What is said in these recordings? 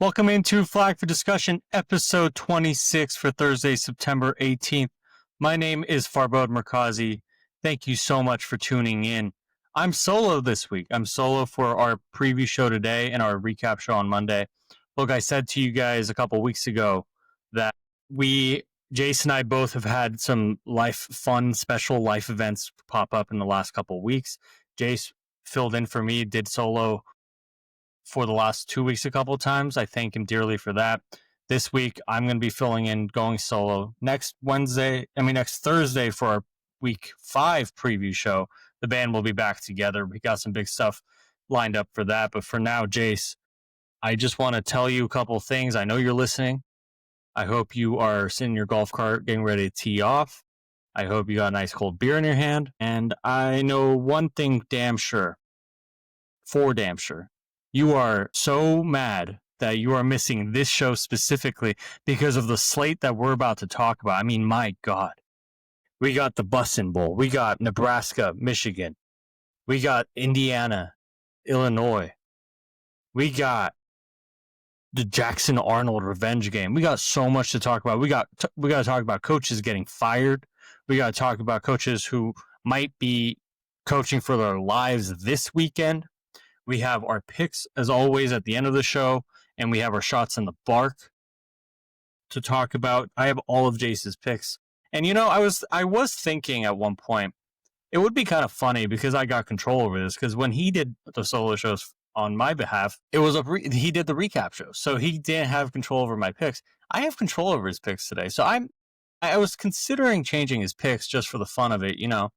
Welcome into Flag for Discussion, episode 26 for Thursday, September 18th. My name is Farbod Merkazi. Thank you so much for tuning in. I'm solo this week. I'm solo for our preview show today and our recap show on Monday. Look, I said to you guys a couple weeks ago that Jace and I both have had some special life events pop up in the last couple weeks. Jace filled in for me, did solo for the last 2 weeks a couple of times. I thank him dearly for that. This week, I'm going to be filling in, going solo. Next Thursday for our week 5 preview show, the band will be back together. We got some big stuff lined up for that. But for now, Jace, I just want to tell you a couple of things. I know you're listening. I hope you are sitting in your golf cart getting ready to tee off. I hope you got a nice cold beer in your hand. And I know one thing damn sure. You are so mad that you are missing this show specifically because of the slate that we're about to talk about. I mean, my God. We got the Bussin' Bowl. We got Nebraska, Michigan. We got Indiana, Illinois. We got the Jackson Arnold revenge game. We got so much to talk about. We got to talk about coaches getting fired. We got to talk about coaches who might be coaching for their lives this weekend. We have our picks, as always, at the end of the show, and we have our shots in the bark to talk about. I have all of Jace's picks. And, you know, I was thinking at one point, it would be kind of funny because I got control over this, because when he did the solo shows on my behalf, he did the recap show, so he didn't have control over my picks. I have control over his picks today, so I was considering changing his picks just for the fun of it, you know,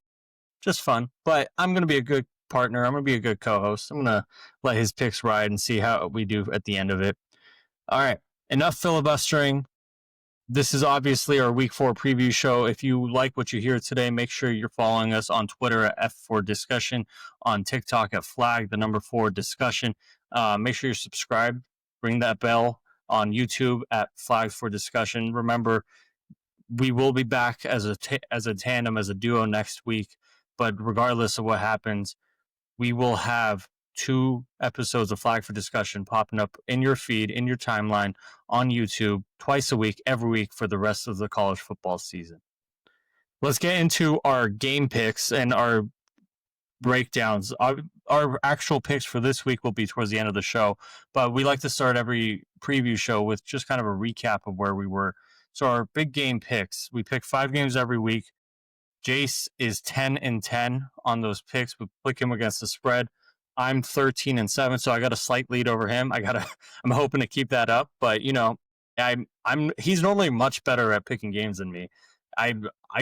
just fun. But I'm going to be a good partner. I'm going to be a good co-host. I'm going to let his picks ride and see how we do at the end of it. All right, enough filibustering. This is obviously our week 4 preview show. If you like what you hear today, make sure you're following us on Twitter at F4Discussion, on TikTok at Flag, the number 4 Discussion. Make sure you're subscribed. Ring that bell on YouTube at Flag for Discussion. Remember, we will be back as a tandem, as a duo next week. But regardless of what happens, we will have 2 episodes of Flag for Discussion popping up in your feed, in your timeline, on YouTube, twice a week, every week for the rest of the college football season. Let's get into our game picks and our breakdowns. Our actual picks for this week will be towards the end of the show, but we like to start every preview show with just kind of a recap of where we were. So our big game picks, we pick 5 games every week. Jace is 10-10 on those picks. We pick him against the spread. I'm 13-7, so I got a slight lead over him. I'm hoping to keep that up, but you know, he's normally much better at picking games than me. I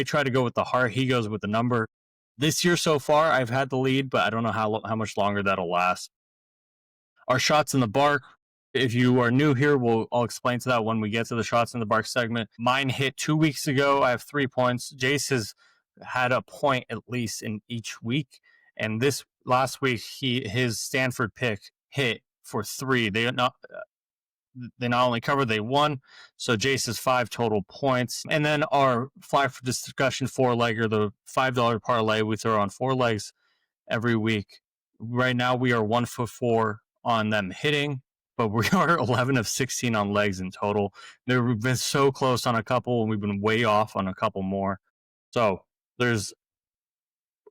try to go with the heart. He goes with the number. This year so far, I've had the lead, but I don't know how much longer that'll last. Our shots in the bark. If you are new here, I'll explain to that when we get to the shots in the bark segment. Mine hit 2 weeks ago. I have 3 points. Jace has had a point at least in each week, and this last week his Stanford pick hit for 3. They not only covered, they won. So Jace's 5 total points. And then our Flag for Discussion 4-legger, the $5 parlay, we throw on 4 legs every week. Right now we are 1 for 4 on them hitting, but we are 11 of 16 on legs in total. We've been so close on a couple, and we've been way off on a couple more. So there's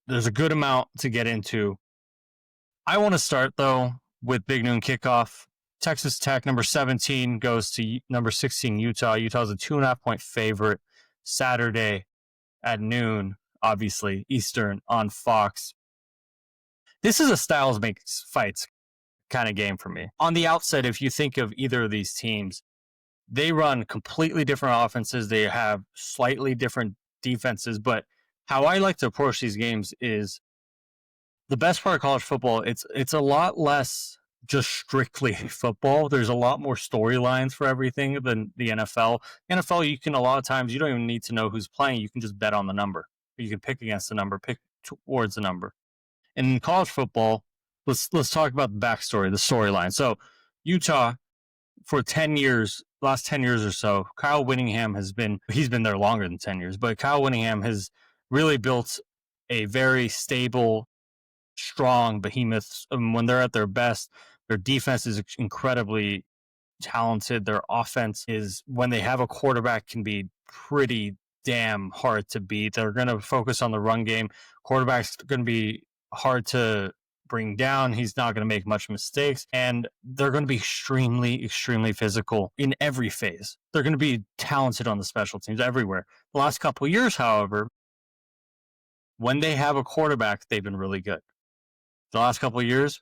a good amount to get into. I want to start, though, with Big Noon Kickoff. Texas Tech, number 17, goes to number 16, Utah. Utah's a 2.5-point favorite Saturday at noon, obviously, Eastern on Fox. This is a styles makes fights kind of game for me. On the outset, if you think of either of these teams, they run completely different offenses. They have slightly different defenses, but how I like to approach these games is the best part of college football. It's a lot less just strictly football. There's a lot more storylines for everything than the NFL. NFL, you can, a lot of times, you don't even need to know who's playing. You can just bet on the number. You can pick against the number, pick towards the number. In college football, let's talk about the backstory, the storyline. So Utah, for 10 years, last 10 years or so, Kyle Whittingham he's been there longer than 10 years, but Kyle Whittingham has really built a very stable, strong behemoth. When they're at their best, their defense is incredibly talented. Their offense is, when they have a quarterback, can be pretty damn hard to beat. They're going to focus on the run game. Quarterback's going to be hard to bring down. He's not going to make much mistakes, and they're going to be extremely, extremely physical in every phase. They're going to be talented on the special teams everywhere. The last couple of years, however, when they have a quarterback, they've been really good. The last couple of years,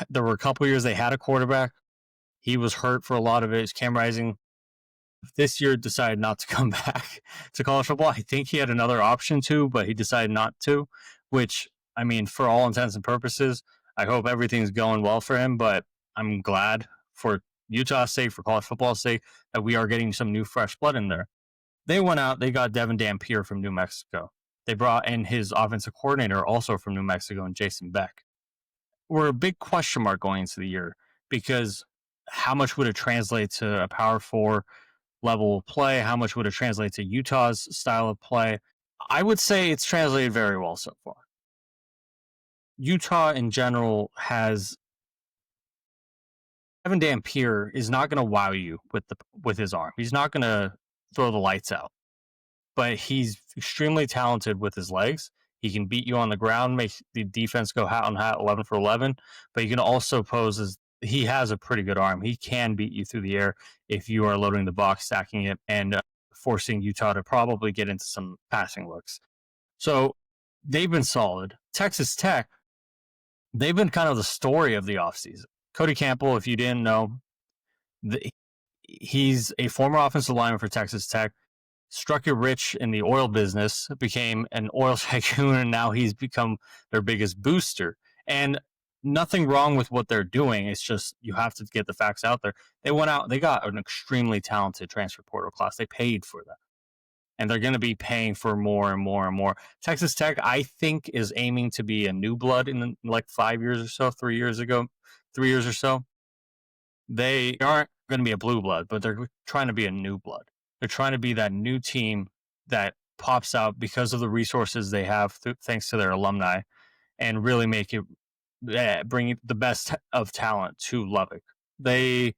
there were a couple of years they had a quarterback. He was hurt for a lot of it. Cam Rising this year decided not to come back to college football. I think he had another option to, but he decided not to, which, I mean, for all intents and purposes, I hope everything's going well for him, but I'm glad for Utah's sake, for college football's sake, that we are getting some new fresh blood in there. They went out, they got Devin Dampier from New Mexico. They brought in his offensive coordinator, also from New Mexico, and Jason Beck. We're a big question mark going into the year, because how much would it translate to a Power 4 level of play? How much would it translate to Utah's style of play? I would say it's translated very well so far. Utah in general has, Devin Dampier is not going to wow you with his arm. He's not going to throw the lights out, but he's extremely talented with his legs. He can beat you on the ground, make the defense go hat on hat, 11 for 11, but he can also he has a pretty good arm. He can beat you through the air if you are loading the box, stacking it, and forcing Utah to probably get into some passing looks. So they've been solid. Texas Tech, they've been kind of the story of the offseason. Cody Campbell, if you didn't know, he's a former offensive lineman for Texas Tech, struck it rich in the oil business, became an oil tycoon, and now he's become their biggest booster. And nothing wrong with what they're doing. It's just you have to get the facts out there. They went out, they got an extremely talented transfer portal class. They paid for that. And they're going to be paying for more and more and more. Texas Tech, I think, is aiming to be a new blood in like 5 years or so, 3 years or so. They aren't going to be a blue blood, but they're trying to be a new blood. They're trying to be that new team that pops out because of the resources they have, thanks to their alumni, and really make it, bring the best of talent to Lubbock. They,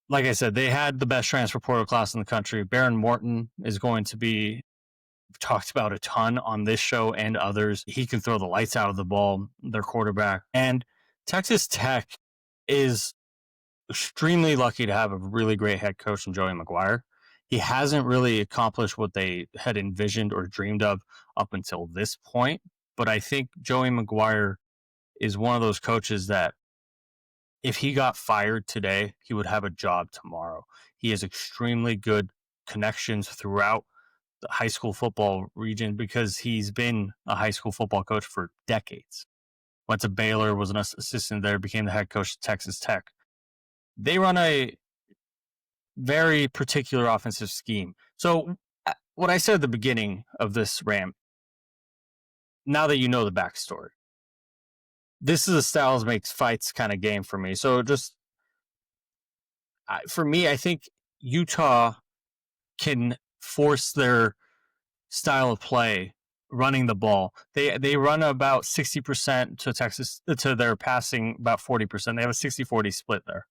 like I said, they had the best transfer portal class in the country. Baron Morton is going to be talked about a ton on this show and others. He can throw the lights out of the ball, their quarterback. And Texas Tech is extremely lucky to have a really great head coach in Joey McGuire. He hasn't really accomplished what they had envisioned or dreamed of up until this point. But I think Joey McGuire is one of those coaches that if he got fired today, he would have a job tomorrow. He has extremely good connections throughout the high school football region because he's been a high school football coach for decades. Went to Baylor, was an assistant there, became the head coach at Texas Tech. They run a very particular offensive scheme. So what I said at the beginning of this rant, now that you know the backstory, this is a styles makes fights kind of game for me. So just for me, I think Utah can force their style of play running the ball. They run about 60% to Texas, to their passing about 40%. They have a 60-40 split there.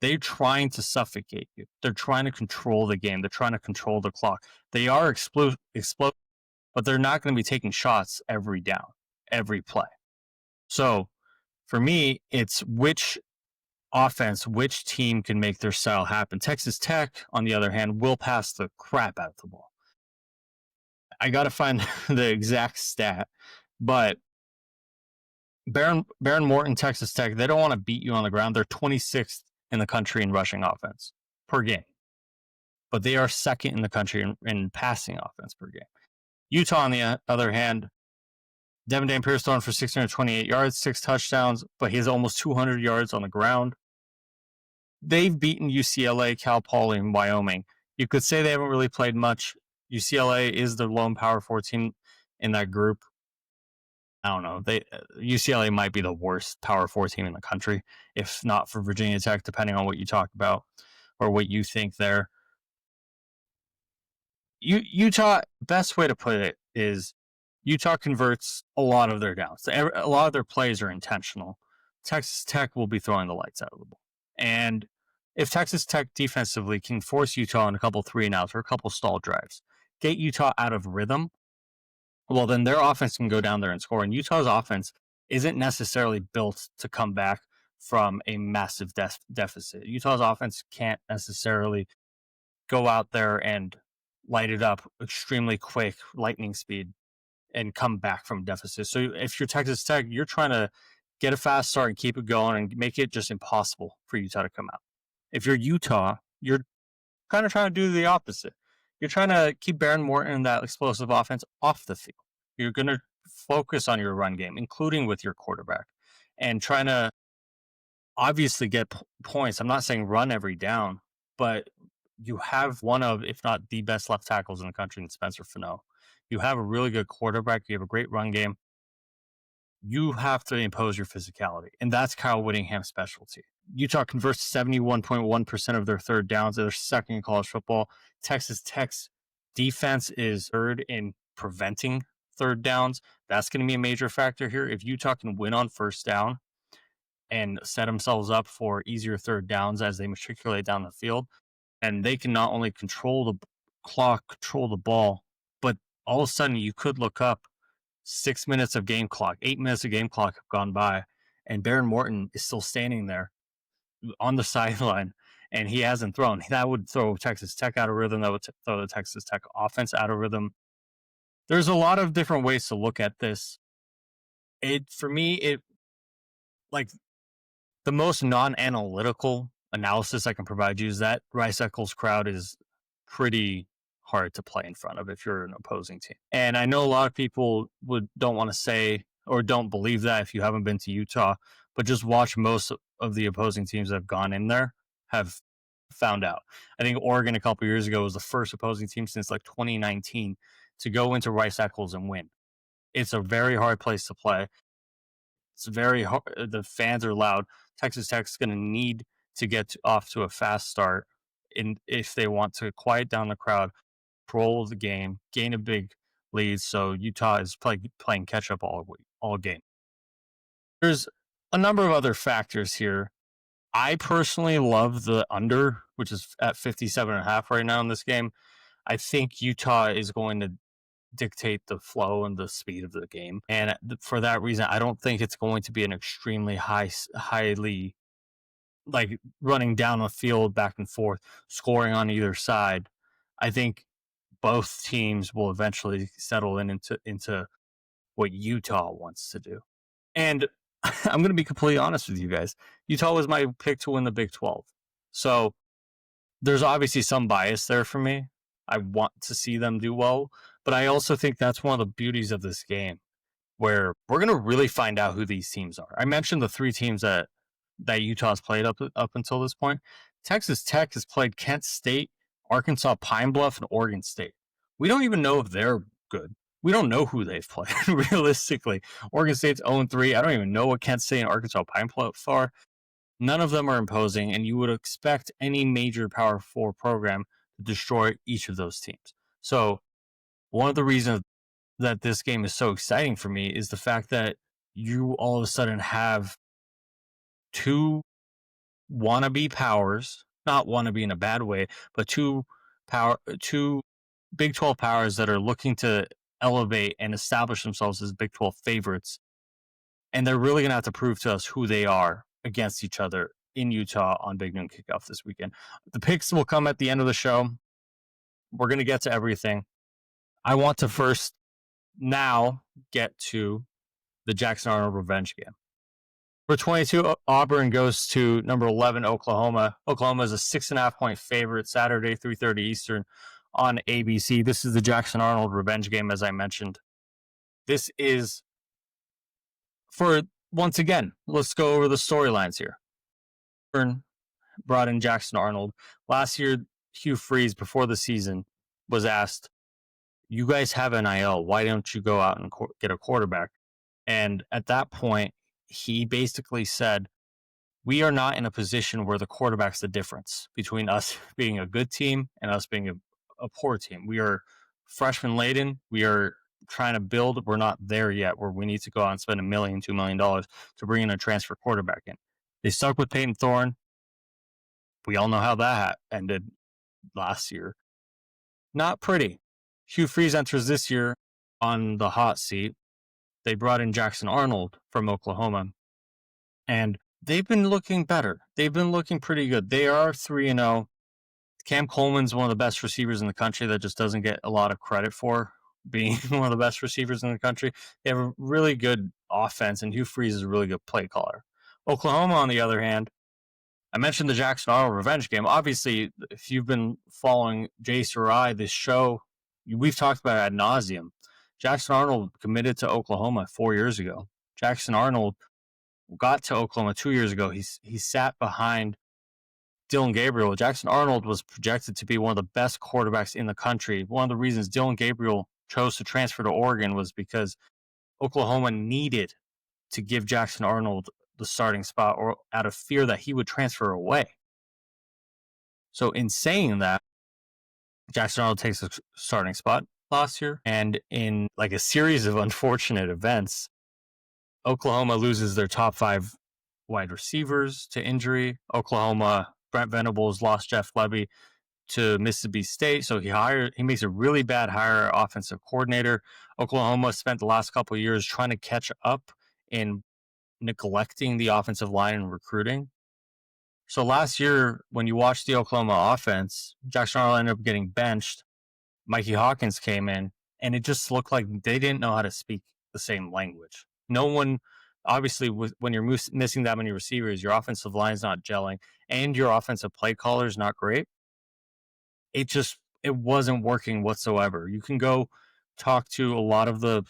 They're trying to suffocate you. They're trying to control the game. They're trying to control the clock. They are explosive, but they're not going to be taking shots every down, every play. So for me, it's which offense, which team can make their style happen. Texas Tech, on the other hand, will pass the crap out of the ball. I got to find the exact stat, but Baron Morton, Texas Tech, they don't want to beat you on the ground. They're 26th in the country in rushing offense per game, but they are second in the country in passing offense per game. Utah, on the other hand, Devin Dampier is throwing for 628 yards, 6 touchdowns, but he has almost 200 yards on the ground. They've beaten UCLA, Cal Poly, and Wyoming. You could say they haven't really played much. UCLA is the lone Power 4 team in that group. I don't know. UCLA might be the worst Power 4 team in the country, if not for Virginia Tech, depending on what you talk about or what you think there. Utah, best way to put it is Utah converts a lot of their downs. A lot of their plays are intentional. Texas Tech will be throwing the lights out of the ball. And if Texas Tech defensively can force Utah on a couple 3-and-outs or a couple stall drives, get Utah out of rhythm, well, then their offense can go down there and score. And Utah's offense isn't necessarily built to come back from a massive deficit. Utah's offense can't necessarily go out there and light it up extremely quick, lightning speed, and come back from deficit. So if you're Texas Tech, you're trying to get a fast start and keep it going and make it just impossible for Utah to come out. If you're Utah, you're kind of trying to do the opposite. You're trying to keep Behren Morton and that explosive offense off the field. You're going to focus on your run game, including with your quarterback, and trying to obviously get points. I'm not saying run every down, but you have one of, if not the best left tackles in the country in Spencer Fano. You have a really good quarterback. You have a great run game. You have to impose your physicality, and that's Kyle Whittingham's specialty. Utah converts 71.1% of their third downs. They're second in college football. Texas Tech's defense is third in preventing third downs. That's going to be a major factor here. If Utah can win on first down and set themselves up for easier third downs as they matriculate down the field, and they can not only control the clock, control the ball, but all of a sudden you could look up 6 minutes of game clock, 8 minutes of game clock have gone by, and Behren Morton is still standing there on the sideline, and he hasn't thrown. That would throw Texas Tech out of rhythm. That would throw the Texas Tech offense out of rhythm. There's a lot of different ways to look at this. For me, like the most non-analytical analysis I can provide you is that Rice Eccles crowd is pretty hard to play in front of if you're an opposing team. And I know a lot of people don't want to say or don't believe that if you haven't been to Utah, but just watch most of the opposing teams that have gone in there have found out. I think Oregon a couple years ago was the first opposing team since like 2019 to go into Rice Eccles and win. It's a very hard place to play. It's very hard. The fans are loud. Texas Tech's going to need to get off to a fast start if they want to quiet down the crowd, control the game, gain a big lead. So Utah is playing catch up all game. There's a number of other factors here. I personally love the under, which is at 57.5 right now in this game. I think Utah is going to dictate the flow and the speed of the game. And for that reason, I don't think it's going to be an extremely highly like running down the field back and forth, scoring on either side. I think both teams will eventually settle into what Utah wants to do. And I'm going to be completely honest with you guys. Utah was my pick to win the Big 12. So there's obviously some bias there for me. I want to see them do well, but I also think that's one of the beauties of this game where we're going to really find out who these teams are. I mentioned the three teams that Utah's played up until this point. Texas Tech has played Kent State, Arkansas Pine Bluff, and Oregon State. We don't even know if they're good. We don't know who they've played, realistically. Oregon State's 0-3. I don't even know what Kent State and Arkansas Pine Bluff are. None of them are imposing, and you would expect any major Power 4 program to destroy each of those teams. So one of the reasons that this game is so exciting for me is the fact that you all of a sudden have two wannabe powers, not wannabe in a bad way, but two Big 12 powers that are looking to elevate and establish themselves as Big 12 favorites. And they're really going to have to prove to us who they are against each other in Utah on Big Noon Kickoff this weekend. The picks will come at the end of the show. We're going to get to everything. I want to first now get to the Jackson Arnold revenge game. For 22, Auburn goes to number 11, Oklahoma. Oklahoma is a 6.5-point favorite Saturday, 3:30 Eastern on ABC. This is the Jackson Arnold revenge game, as I mentioned. This is once again, let's go over the storylines here. Auburn brought in Jackson Arnold. Last year, Hugh Freeze, before the season, was asked, you guys have NIL. Why don't you go out and get a quarterback? And at that point, he basically said, we are not in a position where the quarterback's the difference between us being a good team and us being a poor team. We are freshman laden. We are trying to build. We're not there yet where we need to go out and spend $1 million, $2 million to bring in a transfer quarterback in. They stuck with Peyton Thorne. we all know how that ended last year. Not pretty. Hugh Freeze enters this year on the hot seat. They brought in Jackson Arnold from Oklahoma, and they've been looking better. They've been looking pretty good. They are 3-0. Cam Coleman's one of the best receivers in the country that just doesn't get a lot of credit for being one of the best receivers in the country. They have a really good offense, and Hugh Freeze is a really good play caller. Oklahoma, on the other hand, I mentioned the Jackson Arnold revenge game. Obviously, if you've been following Jace or I, this show, we've talked about it ad nauseum. Jackson Arnold committed to Oklahoma 4 years ago. Jackson Arnold got to Oklahoma 2 years ago. He sat behind Dillon Gabriel. Jackson Arnold was projected to be one of the best quarterbacks in the country. One of the reasons Dillon Gabriel chose to transfer to Oregon was because Oklahoma needed to give Jackson Arnold the starting spot, or out of fear that he would transfer away. So in saying that, Jackson Arnold takes a starting spot last year, and in like a series of unfortunate events, Oklahoma loses their top 5 wide receivers to injury. Oklahoma, Brent Venables lost Jeff Lebby to Mississippi State, so he makes a really bad hire offensive coordinator. Oklahoma spent the last couple of years trying to catch up in neglecting the offensive line and recruiting. So last year, when you watched the Oklahoma offense, Jackson Arnold ended up getting benched. Mikey Hawkins came in, and it just looked like they didn't know how to speak the same language. No one, obviously, when you're missing that many receivers, your offensive line's not gelling, and your offensive play caller is not great. It wasn't working whatsoever. You can go talk to a lot of the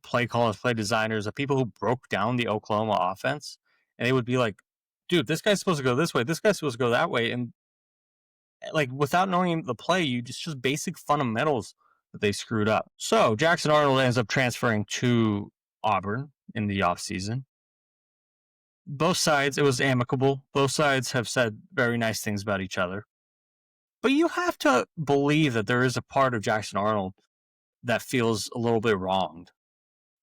play callers, play designers, the people who broke down the Oklahoma offense, and they would be like, dude, this guy's supposed to go this way, this guy's supposed to go that way. And like, without knowing the play, you just basic fundamentals that they screwed up. So Jackson Arnold ends up transferring to Auburn in the offseason. Both sides, it was amicable. Both sides have said very nice things about each other. But you have to believe that there is a part of Jackson Arnold that feels a little bit wronged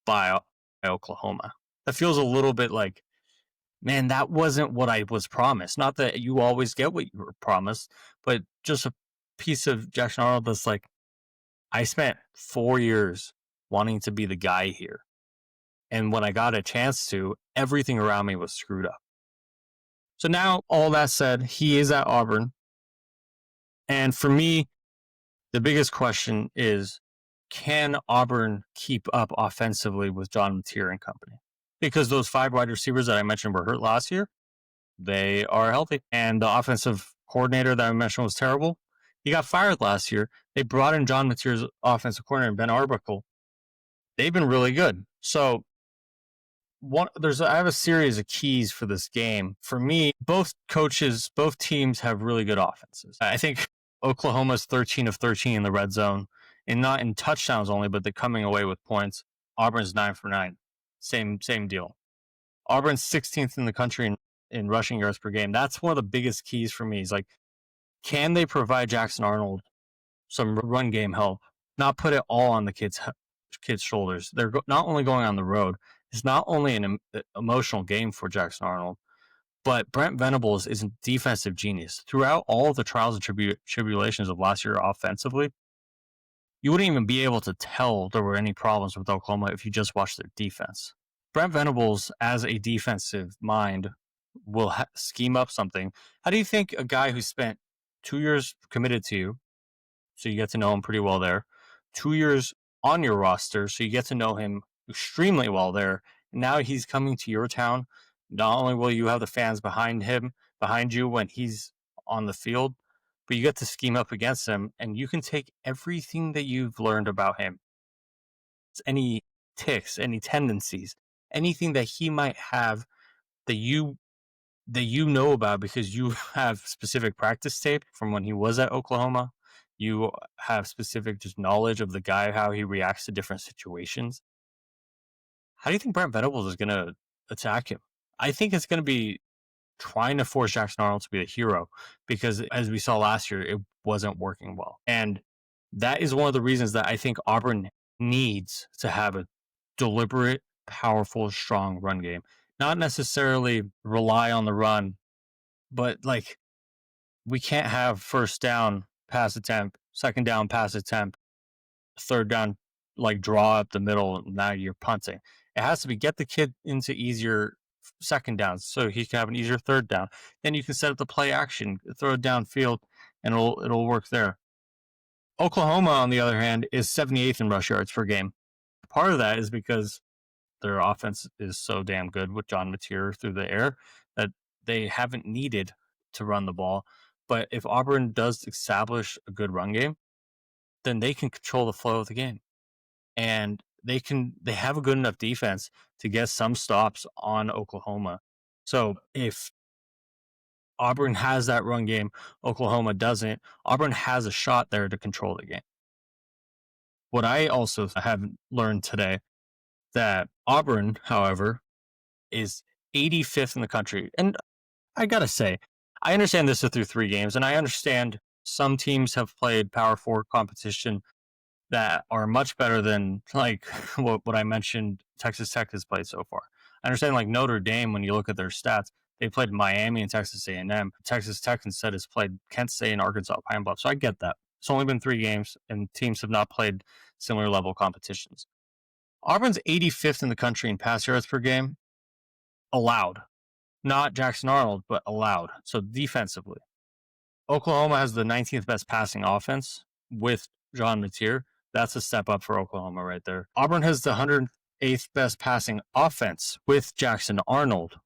by Oklahoma. That feels a little bit like, man, that wasn't what I was promised. Not that you always get what you were promised, but just a piece of Jackson Arnold that's like, I spent 4 years wanting to be the guy here. And when I got a chance to, everything around me was screwed up. So now, all that said, he is at Auburn. And for me, the biggest question is, can Auburn keep up offensively with John Mateer and company? Because those 5 wide receivers that I mentioned were hurt last year. They are healthy. And the offensive coordinator that I mentioned was terrible. He got fired last year. They brought in John Mateer's offensive coordinator, Ben Arbuckle. They've been really good. So I have a series of keys for this game. For me, both teams have really good offenses. I think Oklahoma's 13 of 13 in the red zone, and not in touchdowns only, but they're coming away with points. Auburn's 9 for 9. Same deal. Auburn's 16th in the country in rushing yards per game. That's one of the biggest keys for me. Is like, can they provide Jackson Arnold some run game help? Not put it all on the kids' shoulders. They're not only going on the road. It's not only an emotional game for Jackson Arnold, but Brent Venables is a defensive genius. Throughout all of the trials and tribulations of last year offensively, you wouldn't even be able to tell there were any problems with Oklahoma if you just watched their defense. Brent Venables, as a defensive mind, will scheme up something. How do you think a guy who spent 2 years committed to you, so you get to know him pretty well there, 2 years on your roster, so you get to know him extremely well there, and now he's coming to your town, not only will you have the fans behind you when he's on the field, but you get to scheme up against him, and you can take everything that you've learned about him, any ticks, any tendencies, anything that he might have that you know about because you have specific practice tape from when he was at Oklahoma. You have specific just knowledge of the guy, how he reacts to different situations. How do you think Brent Venables is going to attack him? I think it's going to be trying to force Jackson Arnold to be the hero, because as we saw last year, it wasn't working well. And that is one of the reasons that I think Auburn needs to have a deliberate, powerful, strong run game. Not necessarily rely on the run, but like we can't have first down pass attempt, second down pass attempt, third down like draw up the middle. Now you're punting. It has to be get the kid into easier second downs so he can have an easier third down. Then you can set up the play action, throw it downfield, and it'll work there. Oklahoma, on the other hand, is 78th in rush yards per game. Part of that is because their offense is so damn good with John Mateer through the air that they haven't needed to run the ball. But if Auburn does establish a good run game, then they can control the flow of the game. And they have a good enough defense to get some stops on Oklahoma. So if Auburn has that run game, Oklahoma doesn't, Auburn has a shot there to control the game. What I also have learned today, that Auburn, however, is 85th in the country. And I gotta say, I understand this is through 3 games, and I understand some teams have played Power 4 competition that are much better than like what I mentioned Texas Tech has played so far. I understand like Notre Dame, when you look at their stats, they played Miami and Texas A&M. Texas Tech instead has played Kent State and Arkansas Pine Bluff. So I get that. It's only been 3 games, and teams have not played similar level competitions. Auburn's 85th in the country in pass yards per game, allowed. Not Jackson Arnold, but allowed. So defensively. Oklahoma has the 19th best passing offense with John Mateer. That's a step up for Oklahoma right there. Auburn has the 108th best passing offense with Jackson Arnold,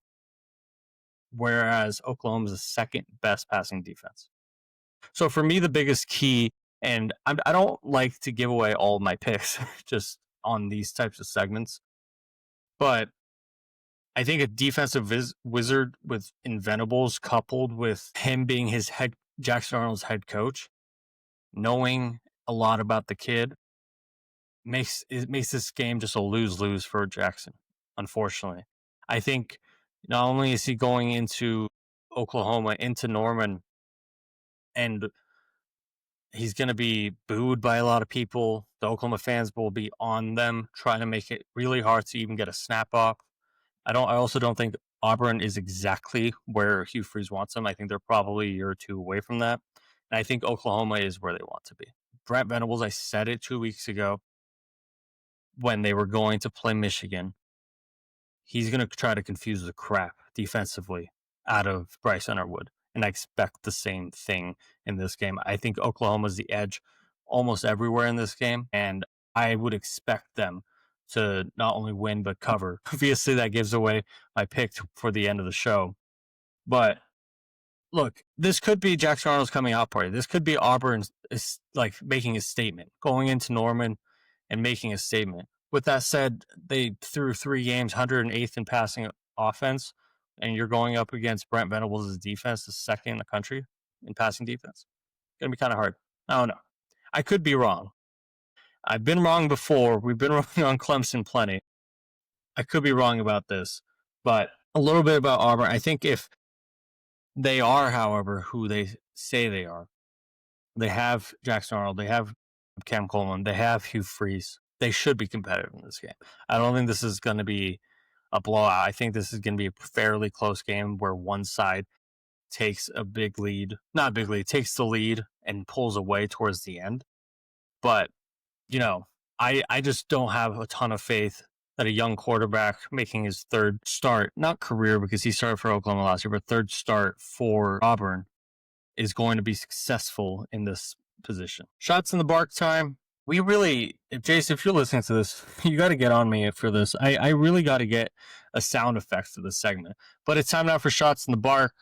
whereas Oklahoma is the second best passing defense. So for me, the biggest key, and I don't like to give away all of my picks just on these types of segments, but I think a defensive wizard with Venables, coupled with him being Jackson Arnold's head coach, knowing a lot about the kid, makes this game just a lose-lose for Jackson, unfortunately. I think not only is he going into Oklahoma, into Norman, and he's going to be booed by a lot of people. The Oklahoma fans will be on them, trying to make it really hard to even get a snap off. I also don't think Auburn is exactly where Hugh Freeze wants them. I think they're probably a year or 2 away from that. And I think Oklahoma is where they want to be. Brent Venables, I said it 2 weeks ago when they were going to play Michigan. He's going to try to confuse the crap defensively out of Bryce Underwood. And I expect the same thing in this game. I think Oklahoma's the edge almost everywhere in this game. And I would expect them to not only win, but cover. Obviously, that gives away my pick for the end of the show. But look, this could be Jackson Arnold's coming out party. This could be Auburn like making a statement, going into Norman and making a statement. With that said, they threw 3 games, 108th in passing offense, and you're going up against Brent Venables' defense, the second in the country in passing defense. It's going to be kind of hard. I don't know. I could be wrong. I've been wrong before. We've been wrong on Clemson plenty. I could be wrong about this, but a little bit about Auburn. I think if they are, however, who they say they are, they have Jackson Arnold, they have Cam Coleman, they have Hugh Freeze. They should be competitive in this game. I don't think this is going to be a blowout. I think this is going to be a fairly close game where one side takes a big lead, not big lead, takes the lead and pulls away towards the end. But, you know, I just don't have a ton of faith that a young quarterback making his 3rd start, not career because he started for Oklahoma last year, but 3rd start for Auburn is going to be successful in this position. Shots in the bark time. We really, Jason, if you're listening to this, you got to get on me for this. I really got to get a sound effect to this segment. But it's time now for Shots in the Bark.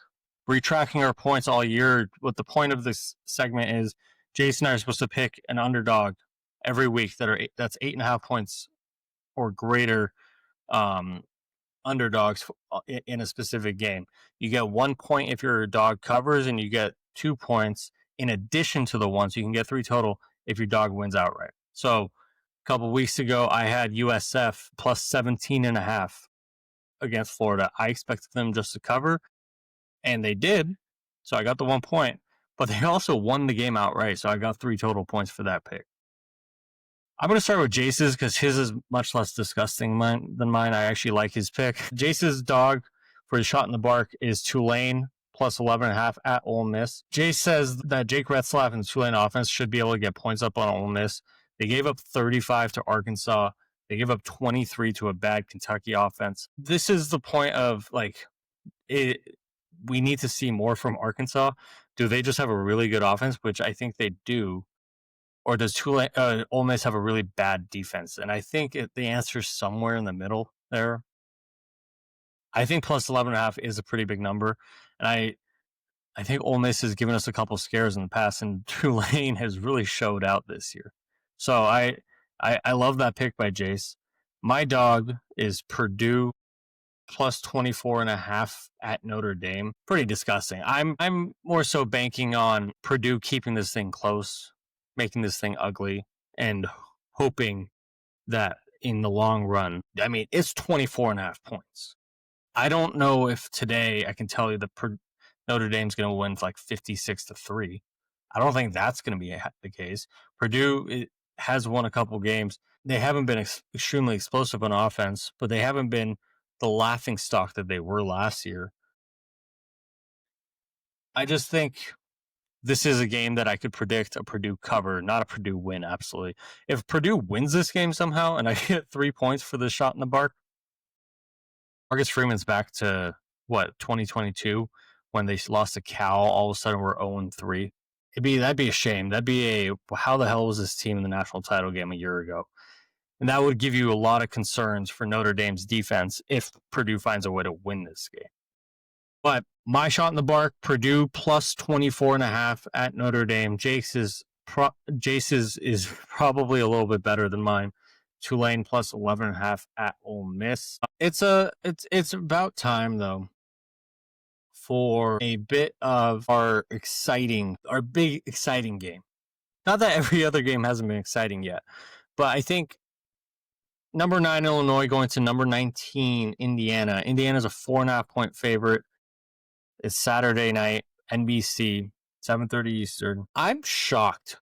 We're tracking our points all year. What the point of this segment is, Jason and I are supposed to pick an underdog every week that's 8.5 points or greater underdogs in a specific game. You get 1 point if your dog covers, and you get 2 points in addition to the 1. So you can get 3 total if your dog wins outright. So a couple weeks ago, I had USF plus 17.5 against Florida. I expected them just to cover, and they did. So I got the 1 point, but they also won the game outright. So I got 3 total points for that pick. I'm going to start with Jace's because his is much less disgusting than mine. I actually like his pick. Jace's dog for his shot in the bark is Tulane plus 11.5 at Ole Miss. Jay says that Jake Retzlaff and the Tulane offense should be able to get points up on Ole Miss. They gave up 35 to Arkansas. They gave up 23 to a bad Kentucky offense. This is the point of we need to see more from Arkansas. Do they just have a really good offense, which I think they do, or does Ole Miss have a really bad defense? And I think the answer is somewhere in the middle there. I think plus 11.5 is a pretty big number, and I think Ole Miss has given us a couple scares in the past, and Tulane has really showed out this year. So I love that pick by Jace. My dog is Purdue plus 24.5 at Notre Dame. Pretty disgusting. I'm more so banking on Purdue keeping this thing close, making this thing ugly, and hoping that in the long run, I mean, it's 24.5 points. I don't know if today I can tell you that Notre Dame's going to win like 56-3. I don't think that's going to be the case. Purdue has won a couple games. They haven't been extremely explosive on offense, but they haven't been the laughing stock that they were last year. I just think this is a game that I could predict a Purdue cover, not a Purdue win, absolutely. If Purdue wins this game somehow and I get 3 points for this shot in the bark, Marcus Freeman's back to, 2022, when they lost to Cal, all of a sudden we're 0-3. That'd be a shame. That'd be how the hell was this team in the national title game a year ago? And that would give you a lot of concerns for Notre Dame's defense if Purdue finds a way to win this game. But my shot in the bark, Purdue plus 24.5 at Notre Dame. Jace's is probably a little bit better than mine. Tulane plus 11.5 at Ole Miss. It's about time though for a bit of our big exciting game. Not that every other game hasn't been exciting yet, but I think number 9 Illinois going to number 19 Indiana. Indiana's a 4.5 point favorite. It's Saturday night, NBC, 7:30 Eastern. I'm shocked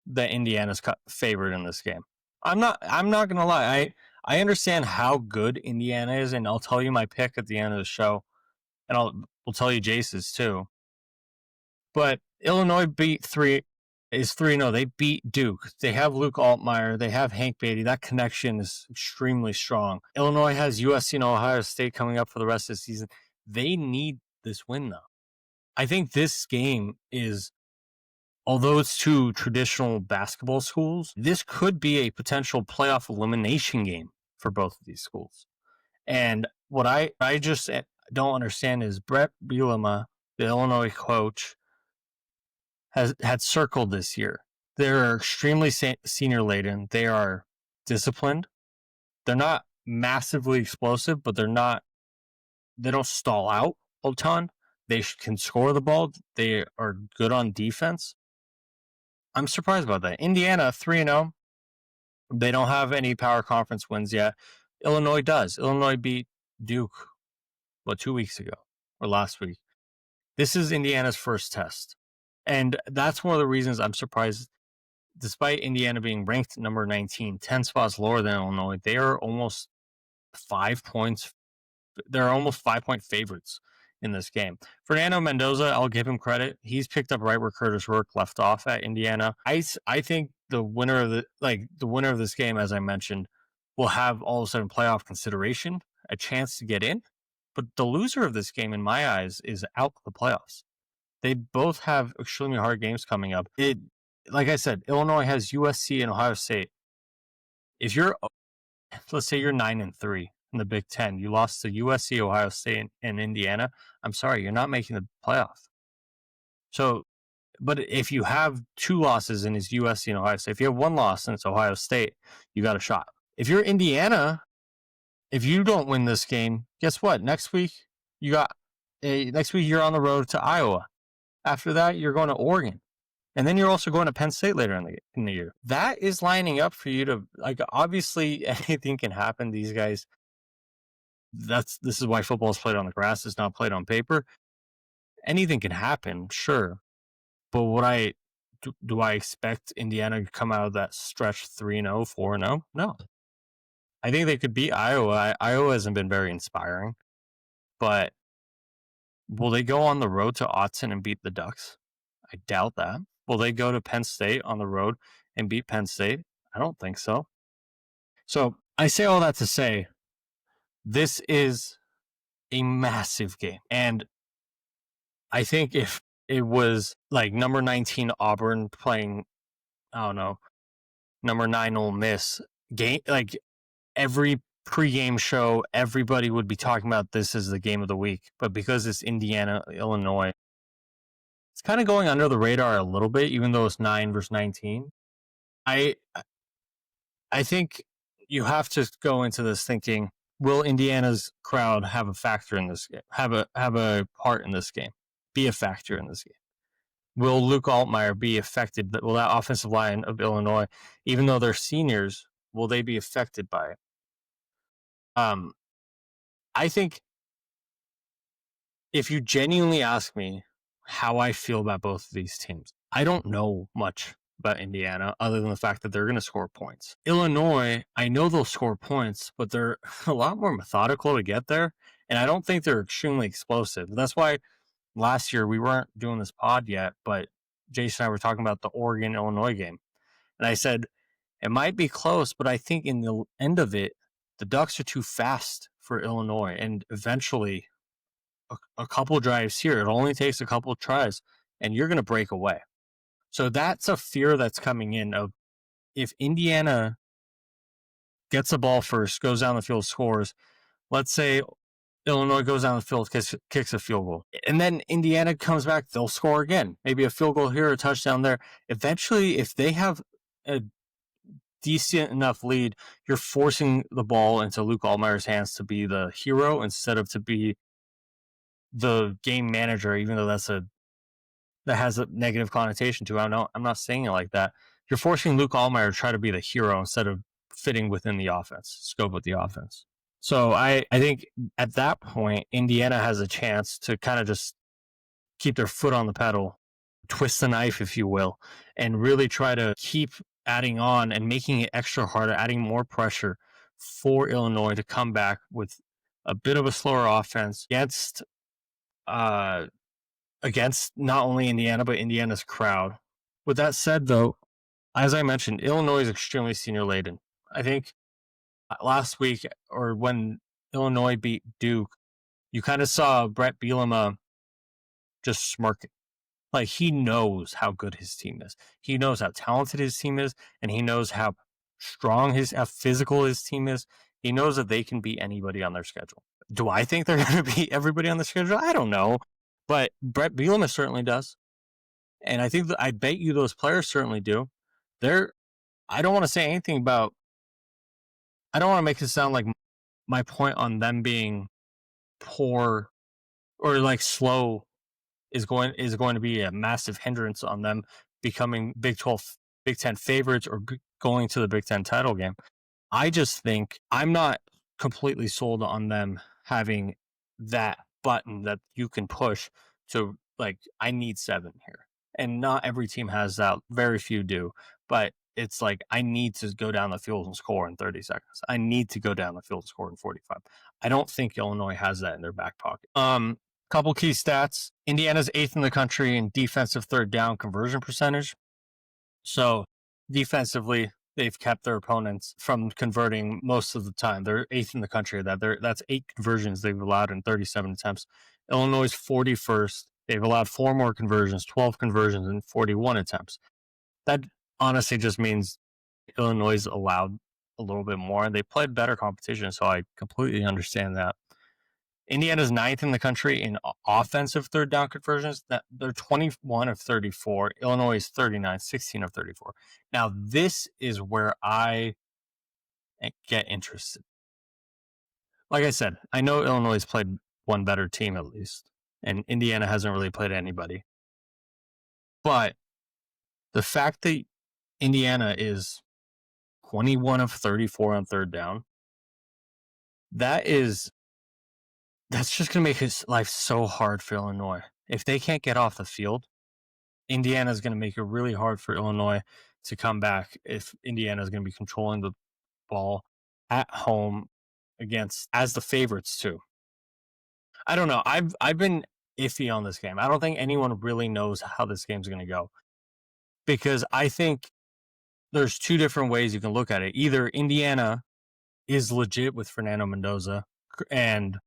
that Indiana's favored in this game. I'm not gonna lie. I understand how good Indiana is, and I'll tell you my pick at the end of the show, and we'll tell you Jace's too. But Illinois is 3-0. They beat Duke. They have Luke Altmaier. They have Hank Beatty. That connection is extremely strong. Illinois has USC and Ohio State coming up for the rest of the season. They need this win, though. I think this game is, although it's two traditional basketball schools, this could be a potential playoff elimination game for both of these schools. And what I just don't understand is Brett Bielema, the Illinois coach, had circled this year. They're extremely senior laden. They are disciplined. They're not massively explosive, but they don't stall out a ton. They can score the ball. They are good on defense. I'm surprised about that. Indiana 3-0. They don't have any power conference wins yet. Illinois does. Illinois beat Duke 2 weeks ago or last week. This is Indiana's first test. And that's one of the reasons I'm surprised, despite Indiana being ranked number 19, 10 spots lower than Illinois, they are almost 5 points. They're almost 5-point favorites in this game. Fernando Mendoza, I'll give him credit. He's picked up right where Curtis Rourke left off at Indiana. I think the winner of this game, as I mentioned, will have all of a sudden playoff consideration, a chance to get in. But the loser of this game, in my eyes, is out of the playoffs. They both have extremely hard games coming up. Like I said, Illinois has USC and Ohio State. Let's say you're 9-3 in the Big Ten, you lost to USC, Ohio State, and Indiana. I'm sorry, you're not making the playoff. So, but if you have 2 losses and it's USC and Ohio State, if you have 1 loss and it's Ohio State, you got a shot. If you're Indiana, if you don't win this game, guess what? Next week you're on the road to Iowa. After that, you're going to Oregon. And then you're also going to Penn State later in the year. That is lining up for you to, obviously anything can happen. These guys, this is why football is played on the grass. It's not played on paper. Anything can happen, sure. But do I expect Indiana to come out of that stretch 3-0, 4-0? No. I think they could beat Iowa. Iowa hasn't been very inspiring. But Will they go on the road to Autzen and beat the Ducks? I doubt that. Will they go to Penn State on the road and beat Penn State? I don't think so. So I say all that to say this is a massive game. And I think if it was like number 19 Auburn playing, I don't know, number 9 Ole Miss game, like every pregame show, everybody would be talking about this as the game of the week. But because it's Indiana, Illinois, it's kind of going under the radar a little bit, even though it's 9 versus 19. I think you have to go into this thinking, will Indiana's crowd have a factor in this game? Have a part in this game? Be a factor in this game? Will Luke Altmaier be affected? Will that offensive line of Illinois, even though they're seniors, will they be affected by it? I think if you genuinely ask me how I feel about both of these teams, I don't know much about Indiana other than the fact that they're going to score points. Illinois, I know they'll score points, but they're a lot more methodical to get there. And I don't think they're extremely explosive. That's why last year we weren't doing this pod yet, but Jason and I were talking about the Oregon-Illinois game. And I said, it might be close, but I think in the end of it, the Ducks are too fast for Illinois. And eventually, a couple drives here, it only takes a couple tries, and you're going to break away. So that's a fear that's coming in of if Indiana gets the ball first, goes down the field, scores, let's say Illinois goes down the field, kicks a field goal, and then Indiana comes back, they'll score again. Maybe a field goal here, a touchdown there. Eventually, if they have a decent enough lead, you're forcing the ball into Luke Altmaier's hands to be the hero instead of to be the game manager, even though that has a negative connotation to it. I'm not saying it like that. You're forcing Luke Altmaier to try to be the hero instead of fitting within the offense, scope of the offense. So I think at that point, Indiana has a chance to kind of just keep their foot on the pedal, twist the knife, if you will, and really try to keep adding on and making it extra harder, adding more pressure for Illinois to come back with a bit of a slower offense against not only Indiana, but Indiana's crowd. With that said, though, as I mentioned, Illinois is extremely senior laden. I think last week, or when Illinois beat Duke, you kind of saw Brent Bielema just smirking. Like, he knows how good his team is. He knows how talented his team is, and he knows how strong how physical his team is. He knows that they can beat anybody on their schedule. Do I think they're going to beat everybody on the schedule? I don't know. But Brett Bielema certainly does. And I think I bet you those players certainly do. I don't want to say anything about, I don't want to make it sound like my point on them being poor or like slow is going to be a massive hindrance on them becoming Big 10 favorites or going to the Big 10 title game. I just think I'm not completely sold on them having that button that you can push to, like, I need 7 here. And not every team has that. Very few do. But it's like, I need to go down the field and score in 30 seconds. I need to go down the field and score in 45. I don't think Illinois has that in their back pocket. Couple key stats. Indiana's 8th in the country in defensive third down conversion percentage. So defensively, they've kept their opponents from converting most of the time. They're 8th in the country. That's 8 conversions they've allowed in 37 attempts. Illinois is 41st. They've allowed 4 more conversions, 12 conversions in 41 attempts. That honestly just means Illinois allowed a little bit more. They played better competition, so I completely understand that. Indiana's 9th in the country in offensive third down conversions. They're 21 of 34. Illinois is 39, 16 of 34. Now, this is where I get interested. Like I said, I know Illinois has played one better team at least, and Indiana hasn't really played anybody. But the fact that Indiana is 21 of 34 on third down, that's just going to make his life so hard for Illinois. If they can't get off the field, Indiana is going to make it really hard for Illinois to come back if Indiana is going to be controlling the ball at home as the favorites too. I don't know. I've been iffy on this game. I don't think anyone really knows how this game's going to go, because I think there's two different ways you can look at it. Either Indiana is legit with Fernando Mendoza and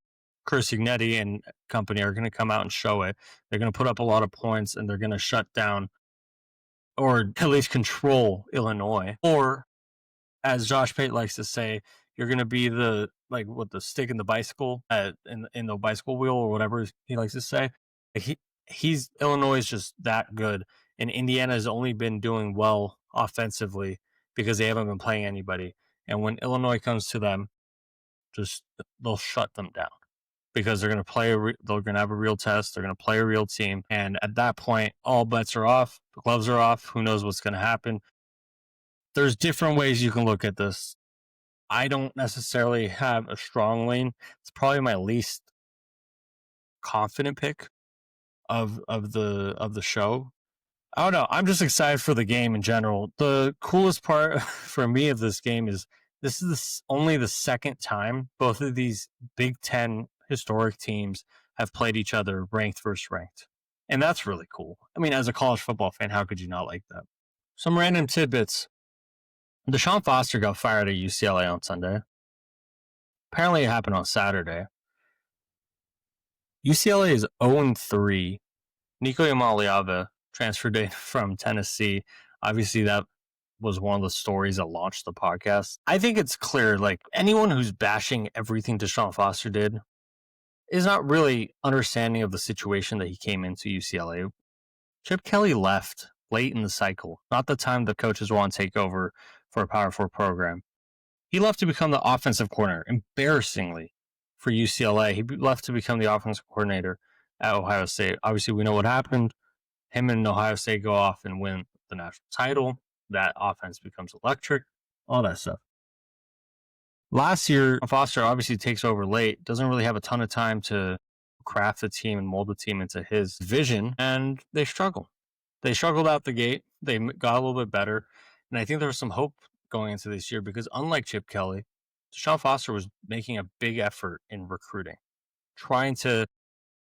Chris Ignetti and company are going to come out and show it. They're going to put up a lot of points and they're going to shut down or at least control Illinois. Or, as Josh Pate likes to say, you're going to be the stick in the bicycle in the bicycle wheel or whatever he likes to say. He's Illinois is just that good, and Indiana has only been doing well offensively because they haven't been playing anybody. And when Illinois comes to them, they'll shut them down because they're going to they're going to have a real test. They're going to play a real team, and at that point, all bets are off. The gloves are off. Who knows what's going to happen? There's different ways you can look at this. I don't necessarily have a strong lean. It's probably my least confident pick of the show. I don't know. I'm just excited for the game in general. The coolest part for me of this game is this is only the second time both of these Big Ten historic teams have played each other ranked versus ranked. And that's really cool. I mean, as a college football fan, how could you not like that? Some random tidbits. Deshaun Foster got fired at UCLA on Sunday. Apparently it happened on Saturday. UCLA is 0-3. Nico Iamaleava transferred in from Tennessee. Obviously, that was one of the stories that launched the podcast. I think it's clear, like, anyone who's bashing everything Deshaun Foster did is not really understanding of the situation that he came into UCLA. Chip Kelly left late in the cycle, not the time the coaches want to take over for a Power 4 program. He left to become the offensive coordinator, embarrassingly, for UCLA. He left to become the offensive coordinator at Ohio State. Obviously, we know what happened. Him and Ohio State go off and win the national title. That offense becomes electric, all that stuff. Last year, Foster obviously takes over late, doesn't really have a ton of time to craft the team and mold the team into his vision, and they struggle. They struggled out the gate. They got a little bit better, and I think there was some hope going into this year because unlike Chip Kelly, Deshaun Foster was making a big effort in recruiting, trying to.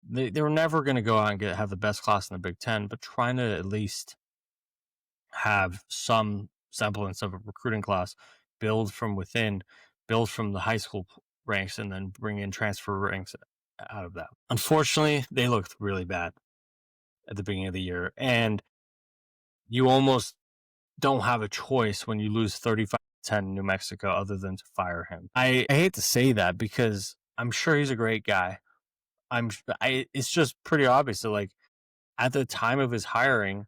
They were never going to go out and have the best class in the Big Ten, but trying to at least have some semblance of a recruiting class, build from within, build from the high school ranks, and then bring in transfer ranks out of that. Unfortunately, they looked really bad at the beginning of the year, and you almost don't have a choice when you lose 35-10 in New Mexico other than to fire him. I hate to say that because I'm sure he's a great guy. It's just pretty obvious that, like, at the time of his hiring,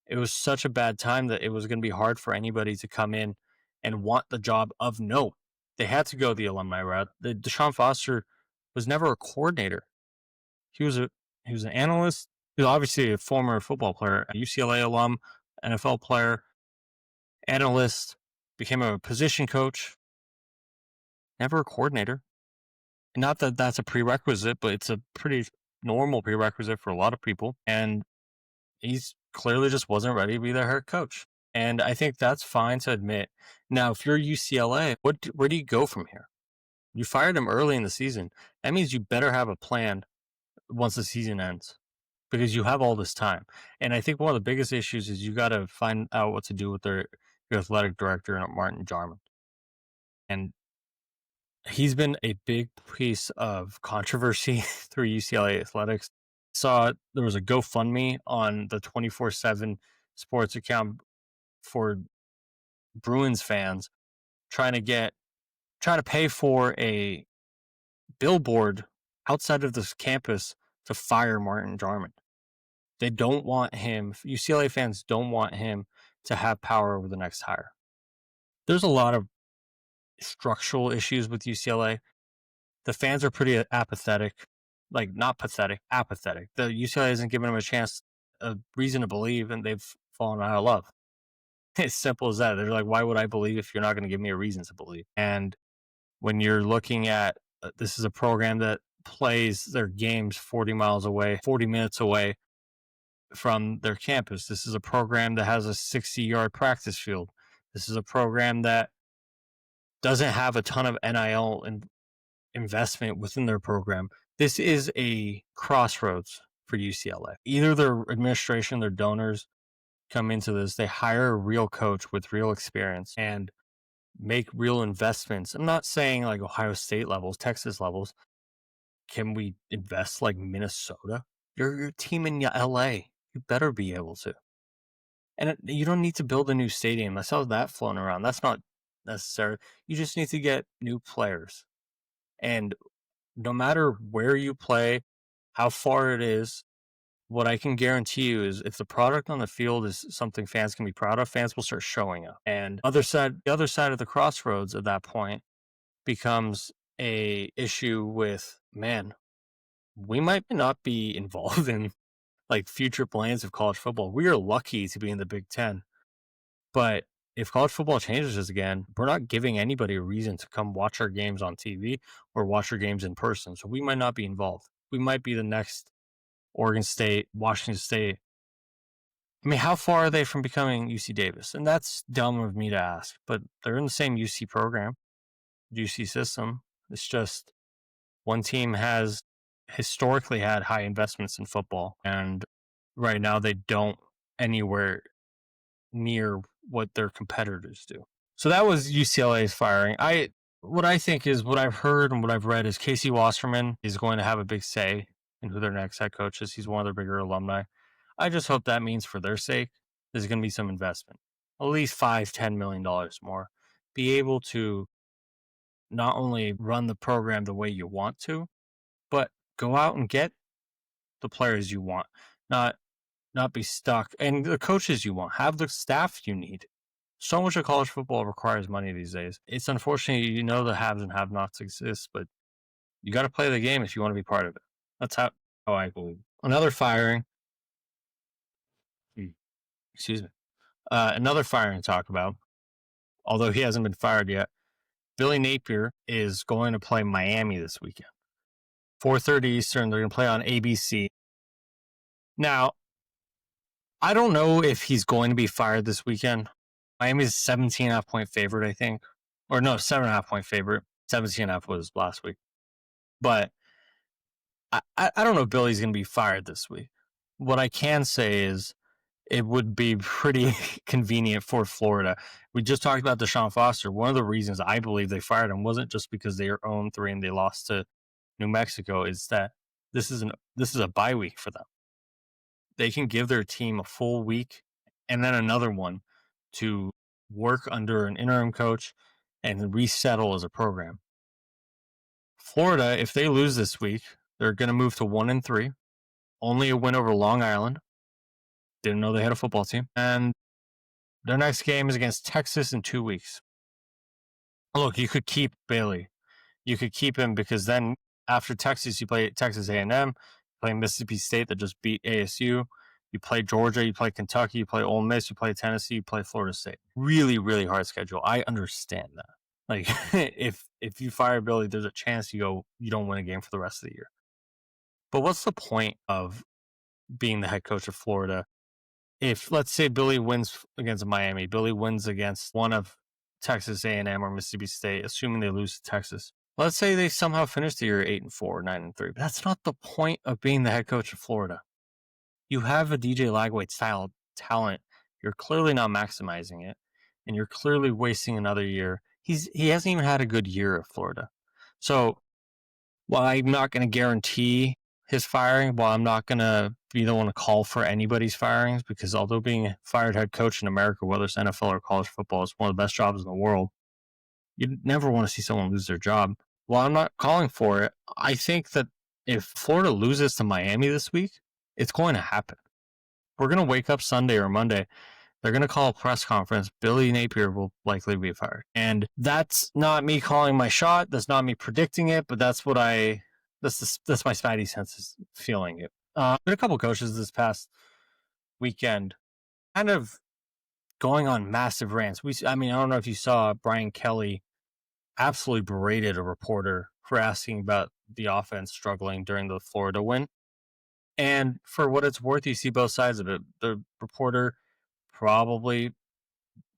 it was such a bad time that it was going to be hard for anybody to come in and want the job of note. They had to go the alumni route. Deshaun Foster was never a coordinator. He was an analyst. He was obviously a former football player, a UCLA alum, NFL player, analyst, became a position coach. Never a coordinator. Not that that's a prerequisite, but it's a pretty normal prerequisite for a lot of people. And he's clearly just wasn't ready to be their head coach. And I think that's fine to admit. Now, if you're UCLA, where do you go from here? You fired him early in the season. That means you better have a plan once the season ends because you have all this time. And I think one of the biggest issues is you got to find out what to do with your athletic director, Martin Jarmond. And he's been a big piece of controversy through UCLA athletics. Saw there was a GoFundMe on the 24/7 sports account for Bruins fans trying to pay for a billboard outside of this campus to fire Martin Jarmond. They don't want him. UCLA fans don't want him to have power over the next hire. There's a lot of structural issues with UCLA. The fans are pretty apathetic. Like, not pathetic, apathetic. The UCLA hasn't given them a chance, a reason to believe, and they've fallen out of love. It's simple as that. They're like, why would I believe if you're not going to give me a reason to believe? And when you're looking at, this is a program that plays their games 40 miles away, 40 minutes away from their campus. This is a program that has a 60-yard practice field. This is a program that doesn't have a ton of NIL investment within their program. This is a crossroads for UCLA. Either their administration, their donors come into this, they hire a real coach with real experience and make real investments. I'm not saying like Ohio State levels, Texas levels. Can we invest like Minnesota? You're your team in LA. You better be able to. And you don't need to build a new stadium. I saw that floating around. That's not necessary. You just need to get new players. And no matter where you play, how far it is, what I can guarantee you is if the product on the field is something fans can be proud of, fans will start showing up. And the other side of the crossroads at that point becomes a issue with, man, we might not be involved in like future plans of college football. We are lucky to be in the Big Ten. But if college football changes again, we're not giving anybody a reason to come watch our games on TV or watch our games in person. So we might not be involved. We might be the next Oregon State, Washington State. I mean, how far are they from becoming UC Davis? And that's dumb of me to ask, but they're in the same UC program, UC system. It's just one team has historically had high investments in football, and right now they don't anywhere near what their competitors do. So that was UCLA's firing. What I think is what I've heard and what I've read is Casey Wasserman is going to have a big say in who their next head coach is. He's one of their bigger alumni. I just hope that means for their sake, there's going to be some investment, at least $5-10 million more. Be able to not only run the program the way you want to, but go out and get the players you want, not be stuck, and the coaches you want, have the staff you need. So much of college football requires money these days. It's unfortunate, the haves and have-nots exist, but you got to play the game if you want to be part of it. That's how I believe. Another firing. Excuse me. Another firing to talk about, although he hasn't been fired yet. Billy Napier is going to play Miami this weekend. 4:30 Eastern. They're going to play on ABC. Now, I don't know if he's going to be fired this weekend. Miami's 17.5 point favorite, I think. Or no, 7.5 point favorite. 17.5 was last week. But I don't know if Billy's going to be fired this week. What I can say is it would be pretty convenient for Florida. We just talked about Deshaun Foster. One of the reasons I believe they fired him wasn't just because they are 0-3 and they lost to New Mexico. Is that this is a bye week for them. They can give their team a full week and then another one to work under an interim coach and resettle as a program. Florida, if they lose this week, they're going to move to 1-3. Only a win over Long Island. Didn't know they had a football team. And their next game is against Texas in 2 weeks. Look, you could keep Bailey. You could keep him because then after Texas, you play Texas A&M, play Mississippi State that just beat ASU. You play Georgia, you play Kentucky, you play Ole Miss, you play Tennessee, you play Florida State. Really, really hard schedule. I understand that. Like, if you fire Billy, there's a chance you don't win a game for the rest of the year. But what's the point of being the head coach of Florida if, let's say, Billy wins against Miami, Billy wins against one of Texas A&M or Mississippi State, assuming they lose to Texas. Let's say they somehow finish the year 8-4, 9-3. But that's not the point of being the head coach of Florida. You have a DJ Lagway style talent. You're clearly not maximizing it, and you're clearly wasting another year. He hasn't even had a good year at Florida. So while I'm not going to guarantee his firing, while I'm not going to be the one to call for anybody's firings, because although being a fired head coach in America, whether it's NFL or college football, is one of the best jobs in the world, you never want to see someone lose their job. While I'm not calling for it, I think that if Florida loses to Miami this week, it's going to happen. We're going to wake up Sunday or Monday. They're going to call a press conference. Billy Napier will likely be fired. And that's not me calling my shot. That's not me predicting it, but that's what that's my spidey senses feeling it. There are a couple coaches this past weekend kind of going on massive rants. I don't know if you saw Brian Kelly absolutely berated a reporter for asking about the offense struggling during the Florida win. And for what it's worth, you see both sides of it. The reporter probably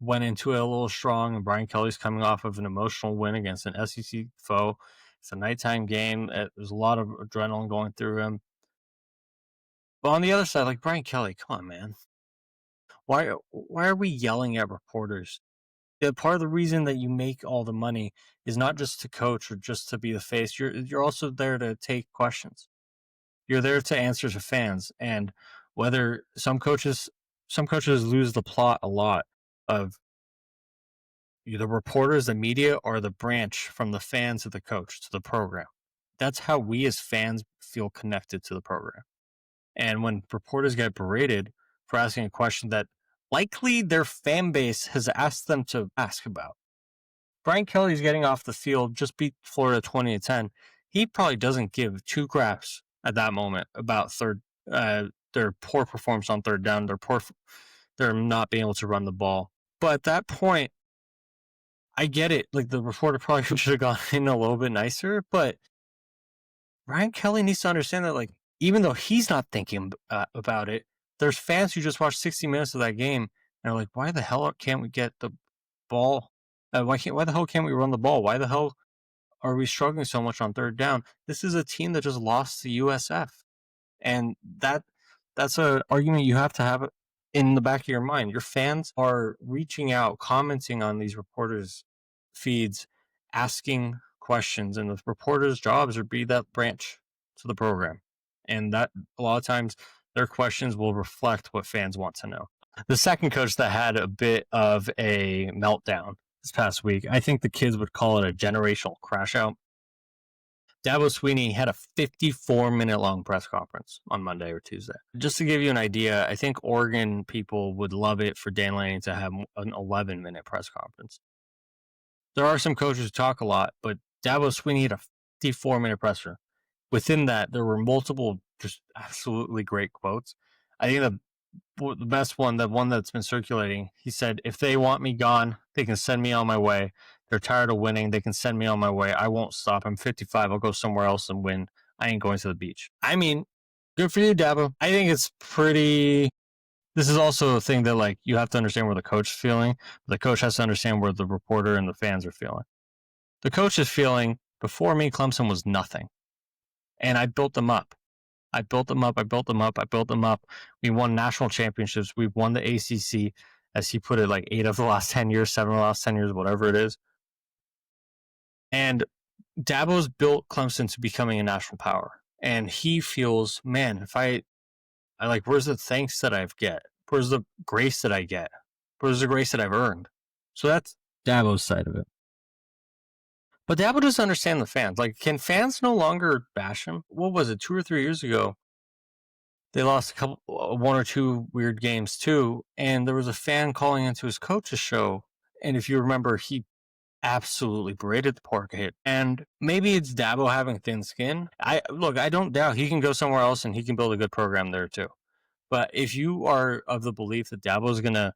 went into it a little strong, and Brian Kelly's coming off of an emotional win against an SEC foe. It's a nighttime game. There's a lot of adrenaline going through him. But on the other side, like Brian Kelly, come on, man. Why are we yelling at reporters? Part of the reason that you make all the money is not just to coach or just to be the face. You're also there to take questions. You're there to answer to fans. And whether some coaches lose the plot a lot of the reporters, the media, or the branch from the fans of the coach to the program. That's how we as fans feel connected to the program. And when reporters get berated for asking a question that likely their fan base has asked them to ask about. Brian Kelly's getting off the field, just beat Florida 20-10. He probably doesn't give two craps at that moment about their poor performance on third down, they're not being able to run the ball. But at that point, I get it. Like, the reporter probably should have gone in a little bit nicer, but Brian Kelly needs to understand that, like, even though he's not thinking about it, there's fans who just watched 60 minutes of that game and are like, why the hell can't we get the ball? Why the hell can't we run the ball? Why the hell are we struggling so much on third down? This is a team that just lost to USF. And that's an argument you have to have in the back of your mind. Your fans are reaching out, commenting on these reporters' feeds, asking questions, and the reporters' jobs are be that branch to the program. And that a lot of times their questions will reflect what fans want to know. The second coach that had a bit of a meltdown this past week, I think the kids would call it a generational crash out. Dabo Swinney had a 54-minute long press conference on Monday or Tuesday. Just to give you an idea, I think Oregon people would love it for Dan Lanning to have an 11-minute press conference. There are some coaches who talk a lot, but Dabo Swinney had a 54-minute presser. Within that, there were multiple just absolutely great quotes. I think the best one, the one that's been circulating, he said, if they want me gone, they can send me on my way. They're tired of winning. They can send me on my way. I won't stop. I'm 55. I'll go somewhere else and win. I ain't going to the beach. I mean, good for you, Dabo. I think it's pretty... This is also a thing that, like, you have to understand where the coach is feeling. The coach has to understand where the reporter and the fans are feeling. The coach is feeling, before me, Clemson was nothing. And I built them up. I built them up. We won national championships. We won the ACC, as he put it, like 8 of the last 10 years, 7 of the last 10 years, whatever it is. And Dabo's built Clemson to becoming a national power. And he feels, man, if I like, where's the thanks that I get? Where's the grace that I get? Where's the grace that I've earned? So that's Dabo's side of it. But Dabo doesn't understand the fans. Like, can fans no longer bash him? What was it, 2 or 3 years ago? They lost 1 or 2 weird games too, and there was a fan calling into his coach's show. And if you remember, he absolutely berated the poor kid. And maybe it's Dabo having thin skin. I don't doubt he can go somewhere else and he can build a good program there too. But if you are of the belief that Dabo is going to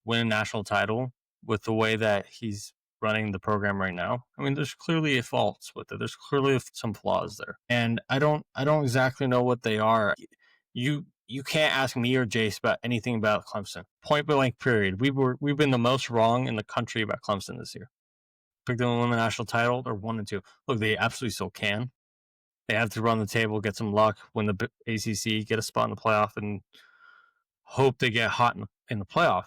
win a national title with the way that he's running the program right now, I mean, there's clearly faults with it. There's clearly some flaws there, and I don't exactly know what they are. You can't ask me or Jace about anything about Clemson. Point blank, period. We've been the most wrong in the country about Clemson this year. Pick them to win the national title. They're 1-2. Look, they absolutely still can. They have to run the table, get some luck, win the ACC, get a spot in the playoff, and hope they get hot in the playoff.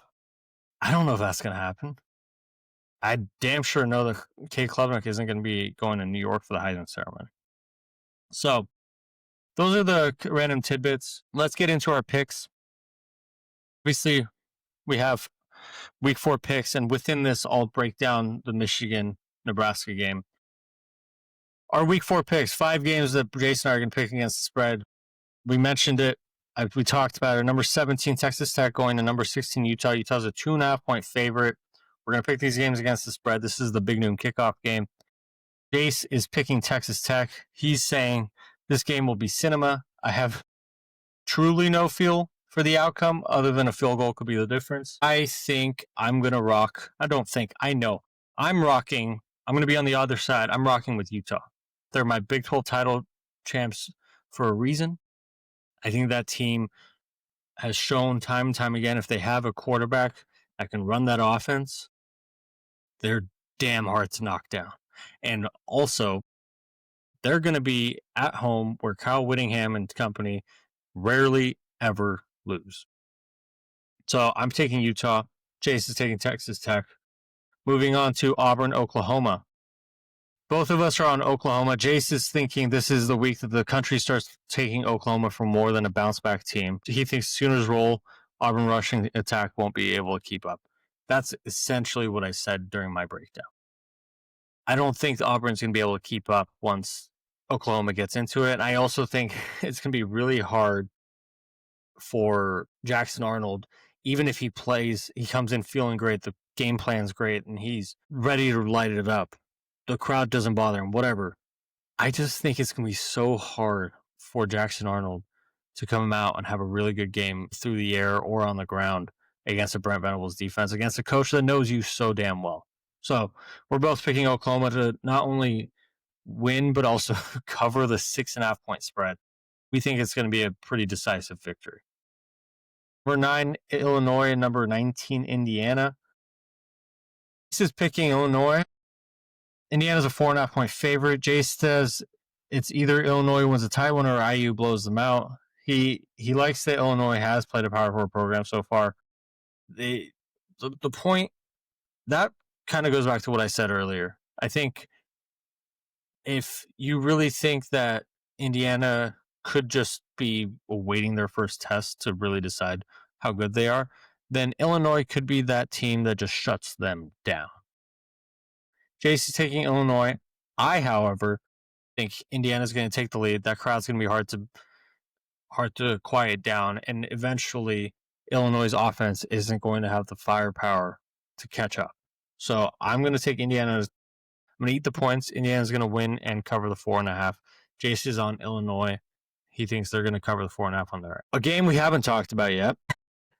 I don't know if that's going to happen. I damn sure know that Kay Klubnik isn't going to be going to New York for the Heisman ceremony. So those are the random tidbits. Let's get into our picks. Obviously, we have week 4 picks, and within this, I'll break down the Michigan-Nebraska game. Our week 4 picks, 5 games that Jason and I are going to pick against the spread. We mentioned it. We talked about it. Number 17, Texas Tech, going to number 16, Utah. Utah's a 2.5-point favorite. We're going to pick these games against the spread. This is the Big Noon Kickoff game. Jace is picking Texas Tech. He's saying this game will be cinema. I have truly no feel for the outcome other than a field goal could be the difference. I think I'm going to rock. I don't think. I know. I'm rocking. I'm going to be on the other side. I'm rocking with Utah. They're my Big 12 title champs for a reason. I think that team has shown time and time again, if they have a quarterback that can run that offense, they're damn hard to knock down. And also, they're going to be at home where Kyle Whittingham and company rarely ever lose. So I'm taking Utah. Jace is taking Texas Tech. Moving on to Auburn, Oklahoma. Both of us are on Oklahoma. Jace is thinking this is the week that the country starts taking Oklahoma for more than a bounce back team. He thinks Sooners roll, Auburn rushing attack won't be able to keep up. That's essentially what I said during my breakdown. I don't think Auburn's going to be able to keep up once Oklahoma gets into it. And I also think it's going to be really hard for Jackson Arnold, even if he plays, he comes in feeling great, the game plan's great, and he's ready to light it up. The crowd doesn't bother him, whatever. I just think it's going to be so hard for Jackson Arnold to come out and have a really good game through the air or on the ground against a Brent Venables defense, against a coach that knows you so damn well. So we're both picking Oklahoma to not only win, but also cover the 6.5 point spread. We think it's going to be a pretty decisive victory. Number 9, Illinois, and number 19, Indiana. This is picking Illinois. Indiana's a 4.5 point favorite. Jay says it's either Illinois wins a tie one or IU blows them out. He likes that Illinois has played a Power 4 program so far. The point, that kind of goes back to what I said earlier. I think if you really think that Indiana could just be awaiting their first test to really decide how good they are, then Illinois could be that team that just shuts them down. Jace is taking Illinois. I, however, think Indiana's going to take the lead. That crowd's going to be hard to quiet down, and eventually Illinois' offense isn't going to have the firepower to catch up. So I'm going to take Indiana. I'm going to eat the points. Indiana's going to win and cover the 4.5. Jace is on Illinois. He thinks they're going to cover the 4.5 on there. A game we haven't talked about yet.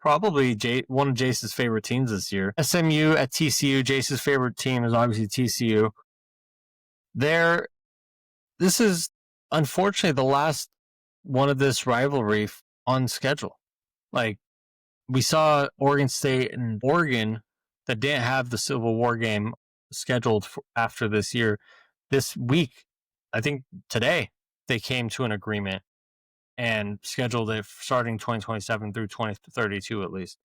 Probably one of Jace's favorite teams this year. SMU at TCU. Jace's favorite team is obviously TCU. This is unfortunately the last one of this rivalry on schedule. Like, we saw Oregon State and Oregon that didn't have the Civil War game scheduled after this year. This week, I think today, they came to an agreement and scheduled it starting 2027 through 2032 at least.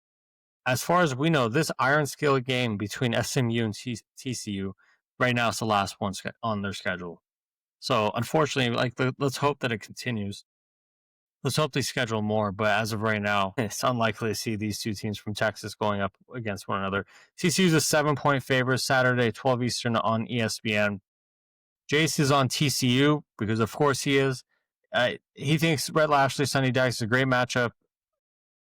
As far as we know, this iron scale game between SMU and TCU right now is the last one on their schedule. So unfortunately, let's hope that it continues. Let's hope they schedule more, but as of right now, it's unlikely to see these two teams from Texas going up against one another. TCU's a 7-point favorite Saturday, 12 Eastern on ESPN. Jace is on TCU because, of course, he is. He thinks Brett Lashley, Sonny Dykes is a great matchup.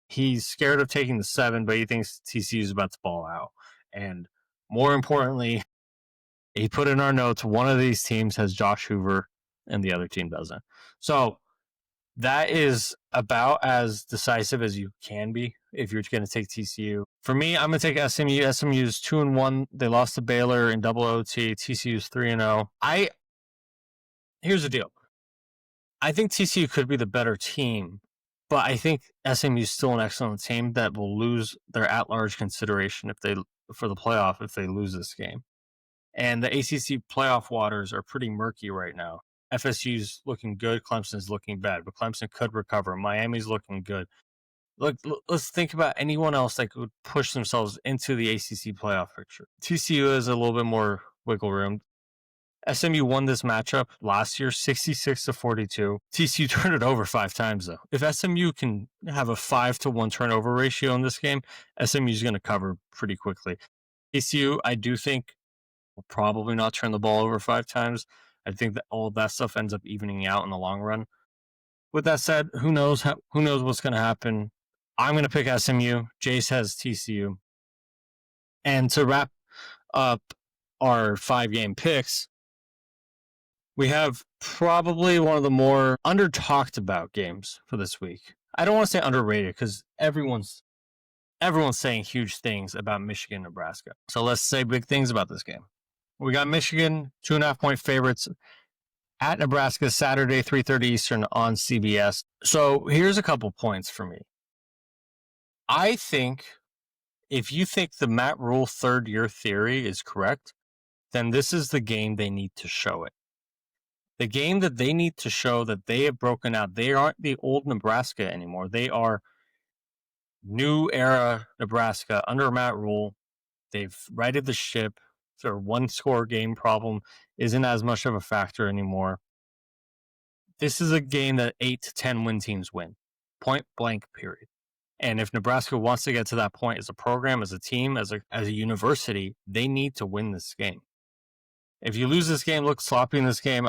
He's scared of taking the 7, but he thinks TCU is about to ball out. And more importantly, he put in our notes, one of these teams has Josh Hoover and the other team doesn't. So that is about as decisive as you can be if you're going to take TCU. For me, I'm going to take SMU. SMU's 2-1. They lost to Baylor in double OT. TCU's 3-0. Here's the deal. I think TCU could be the better team, but I think SMU is still an excellent team that will lose their at-large consideration for the playoff if they lose this game. And the ACC playoff waters are pretty murky right now. FSU's looking good. Clemson's looking bad, but Clemson could recover. Miami's looking good. Look, let's think about anyone else that could push themselves into the ACC playoff picture. TCU has a little bit more wiggle room. SMU won this matchup last year, 66-42. TCU turned it over 5 times, though. If SMU can have a 5-to-1 turnover ratio in this game, SMU is going to cover pretty quickly. TCU, I do think, will probably not turn the ball over 5 times. I think that all of that stuff ends up evening out in the long run. With that said, who knows what's going to happen. I'm going to pick SMU. Jace has TCU. And to wrap up our 5-game picks, we have probably one of the more under-talked about games for this week. I don't want to say underrated because everyone's saying huge things about Michigan, Nebraska. So let's say big things about this game. We got Michigan, 2.5-point favorites at Nebraska Saturday, 3:30 Eastern on CBS. So here's a couple points for me. I think if you think the Matt Rhule third-year theory is correct, then this is the game they need to show it. The game that they need to show that they have broken out, they aren't the old Nebraska anymore. They are new era Nebraska under Matt Rhule. They've righted the ship. Their one score game problem isn't as much of a factor anymore. This is a game that 8 to 10 win teams win, point blank, period. And if Nebraska wants to get to that point as a program, as a team, as a university, they need to win this game. If you lose this game, look sloppy in this game,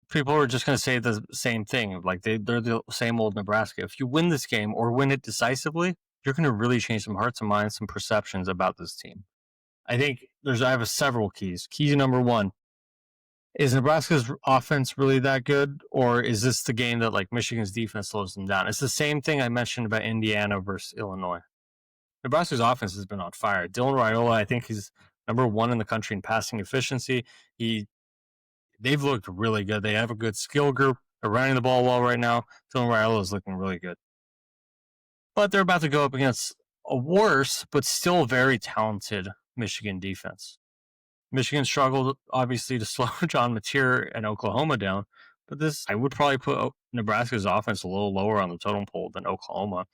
people are just going to say the same thing. Like they're the same old Nebraska. If you win this game or win it decisively, you're going to really change some hearts and minds, some perceptions about this team. I think I have several keys. Key number one, is Nebraska's offense really that good, or is this the game that like Michigan's defense slows them down? It's the same thing I mentioned about Indiana versus Illinois. Nebraska's offense has been on fire. Dylan Raiola, I think he's number one in the country in passing efficiency. They've looked really good. They have a good skill group. They're running the ball well right now. Dylan Raiola is looking really good. But they're about to go up against a worse, but still very talented Michigan defense. Michigan struggled, obviously, to slow John Mateer and Oklahoma down. But I would probably put Nebraska's offense a little lower on the totem pole than Oklahoma.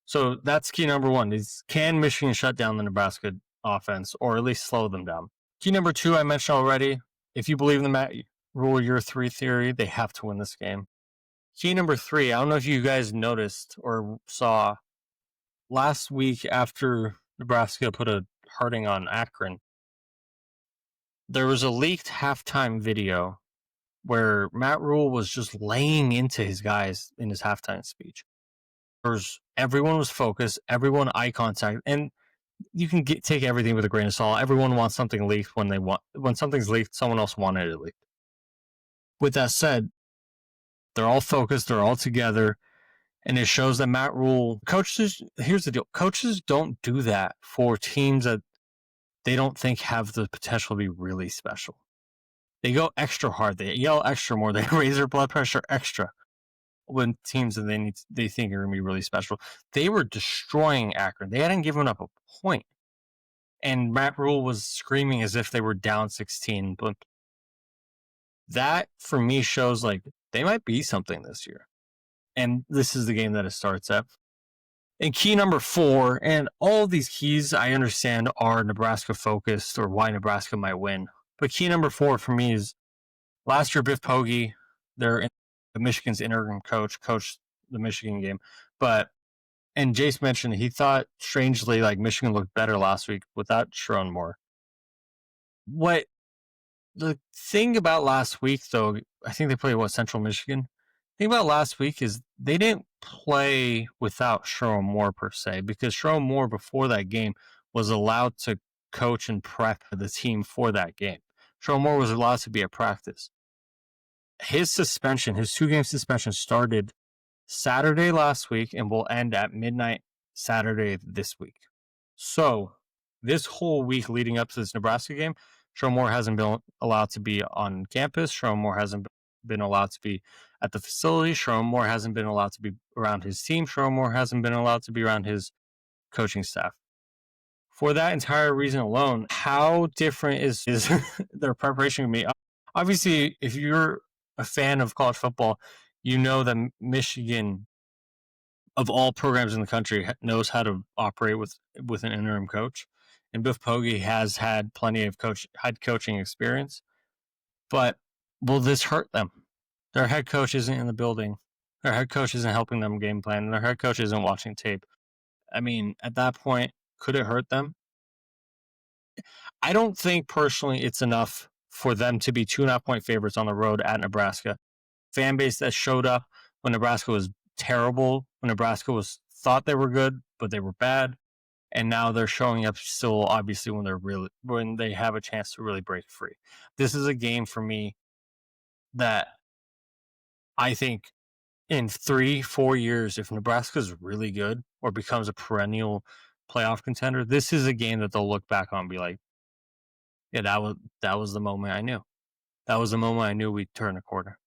So that's key number one, is can Michigan shut down the Nebraska offense or at least slow them down? Key number two, I mentioned already. If you believe in the Matt Rhule year 3 theory, they have to win this game. Key number three, I don't know if you guys noticed or saw last week after Nebraska put a hurting on Akron, there was a leaked halftime video where Matt Rhule was just laying into his guys in his halftime speech. Everyone was focused, everyone eye contact, and you can take everything with a grain of salt. Everyone wants something leaked when something's leaked, someone else wanted it leaked. With that said, they're all focused, they're all together, and it shows that Matt Rhule, here's the deal, coaches don't do that for teams that they don't think have the potential to be really special. They go extra hard, they yell extra more, they raise their blood pressure extra when teams that they think are going to be really special. They were destroying Akron. They hadn't given up a point. And Matt Rhule was screaming as if they were down 16. But that, for me, shows like they might be something this year. And this is the game that it starts at. And key number four, and all of these keys I understand are Nebraska focused or why Nebraska might win. But key number four for me is last year, Biff Poggi, Michigan's interim coached the Michigan game. And Jace mentioned he thought strangely like Michigan looked better last week without Sharon Moore. What the thing about last week, though, I think they played Central Michigan. The thing about last week is they didn't play without Sharon Moore per se, because Sharon Moore before that game was allowed to coach and prep the team for that game. Sharon Moore was allowed to be at practice. His 2-game suspension started Saturday last week and will end at midnight Saturday this week. So this whole week leading up to this Nebraska game, Sharon Moore hasn't been allowed to be on campus. Sharon Moore hasn't been allowed to be at the facility. Sharon Moore hasn't been allowed to be around his team. Sharon Moore hasn't been allowed to be around his coaching staff. For that entire reason alone, how different is their preparation going to be? Obviously, if you're a fan of college football, you know that Michigan, of all programs in the country, knows how to operate with an interim coach. And Biff Poggi has had plenty of head coaching experience. But will this hurt them? Their head coach isn't in the building. Their head coach isn't helping them game plan. Their head coach isn't watching tape. I mean, at that point, could it hurt them? I don't think personally it's enough for them to be 2.5-point favorites on the road at Nebraska. Fan base that showed up when Nebraska was terrible, when Nebraska thought they were good, but they were bad. And now they're showing up still, obviously, when they have a chance to really break free. This is a game for me that I think in 3-4 years, if Nebraska's really good or becomes a perennial playoff contender, this is a game that they'll look back on and be like, yeah, that was the moment I knew. That was the moment I knew we'd turn a corner.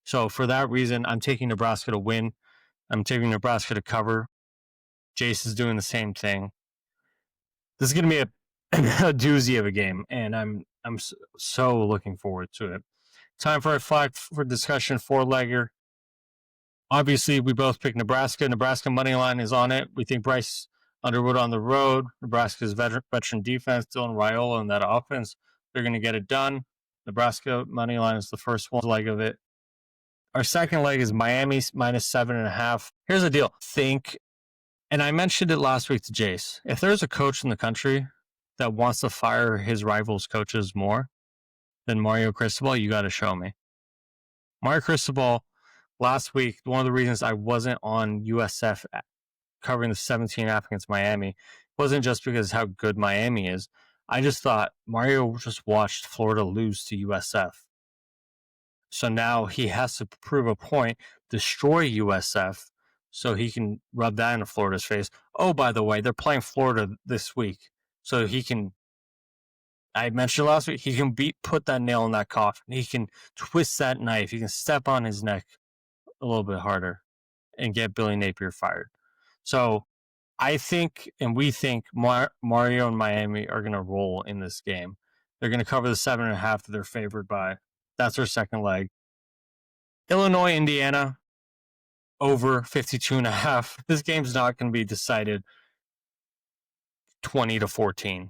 So for that reason, I'm taking Nebraska to win. I'm taking Nebraska to cover. Jace is doing the same thing. This is going to be a doozy of a game, and I'm so looking forward to it. Time for a flag for discussion 4-legger. Obviously, we both picked Nebraska. Nebraska money line is on it. We think Bryce Underwood on the road. Nebraska's veteran defense, Dylan Raiola, and that offense, they're going to get it done. Nebraska money line is the first one leg of it. Our second leg is Miami minus 7.5. Here's the deal. And I mentioned it last week to Jace, if there's a coach in the country that wants to fire his rivals' coaches more than Mario Cristobal, you got to show me. Mario Cristobal, last week, one of the reasons I wasn't on USF covering the 17.5 against Miami wasn't just because how good Miami is. I just thought Mario just watched Florida lose to USF. So now he has to prove a point, destroy USF, so he can rub that into Florida's face. Oh, by the way, they're playing Florida this week. So he can, I mentioned last week, he can put that nail in that coffin. He can twist that knife. He can step on his neck a little bit harder and get Billy Napier fired. So I think, and we think, Mario and Miami are going to roll in this game. They're going to cover the 7.5 that they're favored by. That's our second leg. Illinois, Indiana, over 52.5. This game's not going to be decided 20-14.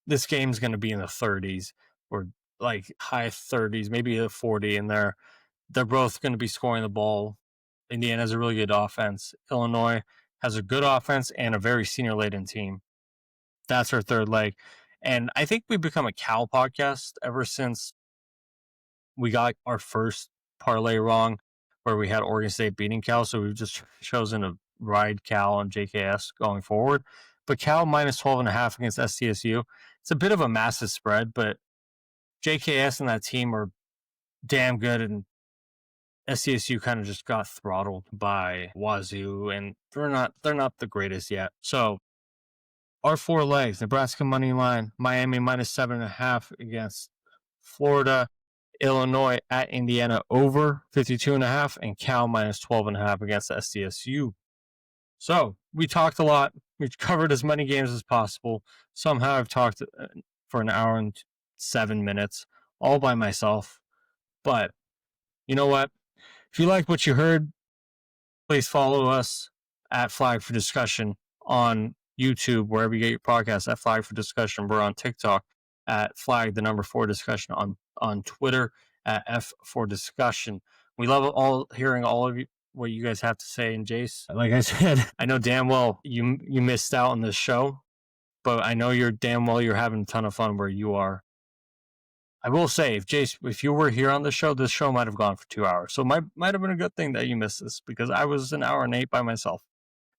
This game's going to be in the 30s or like high 30s, maybe a 40 in there. They're both going to be scoring the ball. Indiana has a really good offense. Illinois has a good offense and a very senior-laden team. That's our third leg. And I think we've become a Cal podcast ever since we got our first parlay wrong where we had Oregon State beating Cal. So we've just chosen to ride Cal and JKS going forward. But Cal minus 12.5 against SDSU. It's a bit of a massive spread, but JKS and that team are damn good, and SDSU kind of just got throttled by Wazoo, and they're not the greatest yet. So our 4 legs: Nebraska money line, Miami minus 7.5 against Florida, Illinois at Indiana over 52.5, and Cal minus 12.5 against SDSU. So we talked a lot. We covered as many games as possible. Somehow I've talked for an hour and 7 minutes all by myself. But you know what? If you like what you heard, please follow us at Flag for Discussion on YouTube, wherever you get your podcasts, at Flag for Discussion. We're on TikTok at Flag, the number 4 discussion, on Twitter at F4 Discussion. We love hearing all of you, what you guys have to say. And Jace, like I said, I know damn well you missed out on this show, but I know you're having a ton of fun where you are. I will say, if you were here on the show, this show might have gone for 2 hours. So it might have been a good thing that you missed this, because I was an hour and 8 by myself.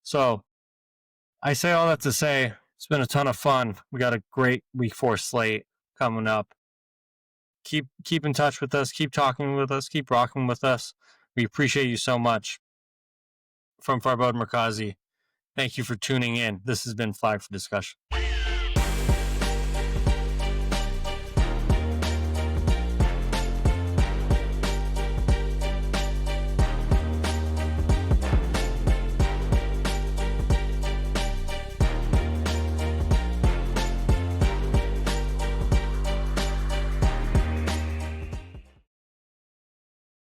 So I say all that to say, it's been a ton of fun. We got a great week 4 slate coming up. Keep in touch with us. Keep talking with us. Keep rocking with us. We appreciate you so much. From Farbod Merkazi, thank you for tuning in. This has been Flag for Discussion.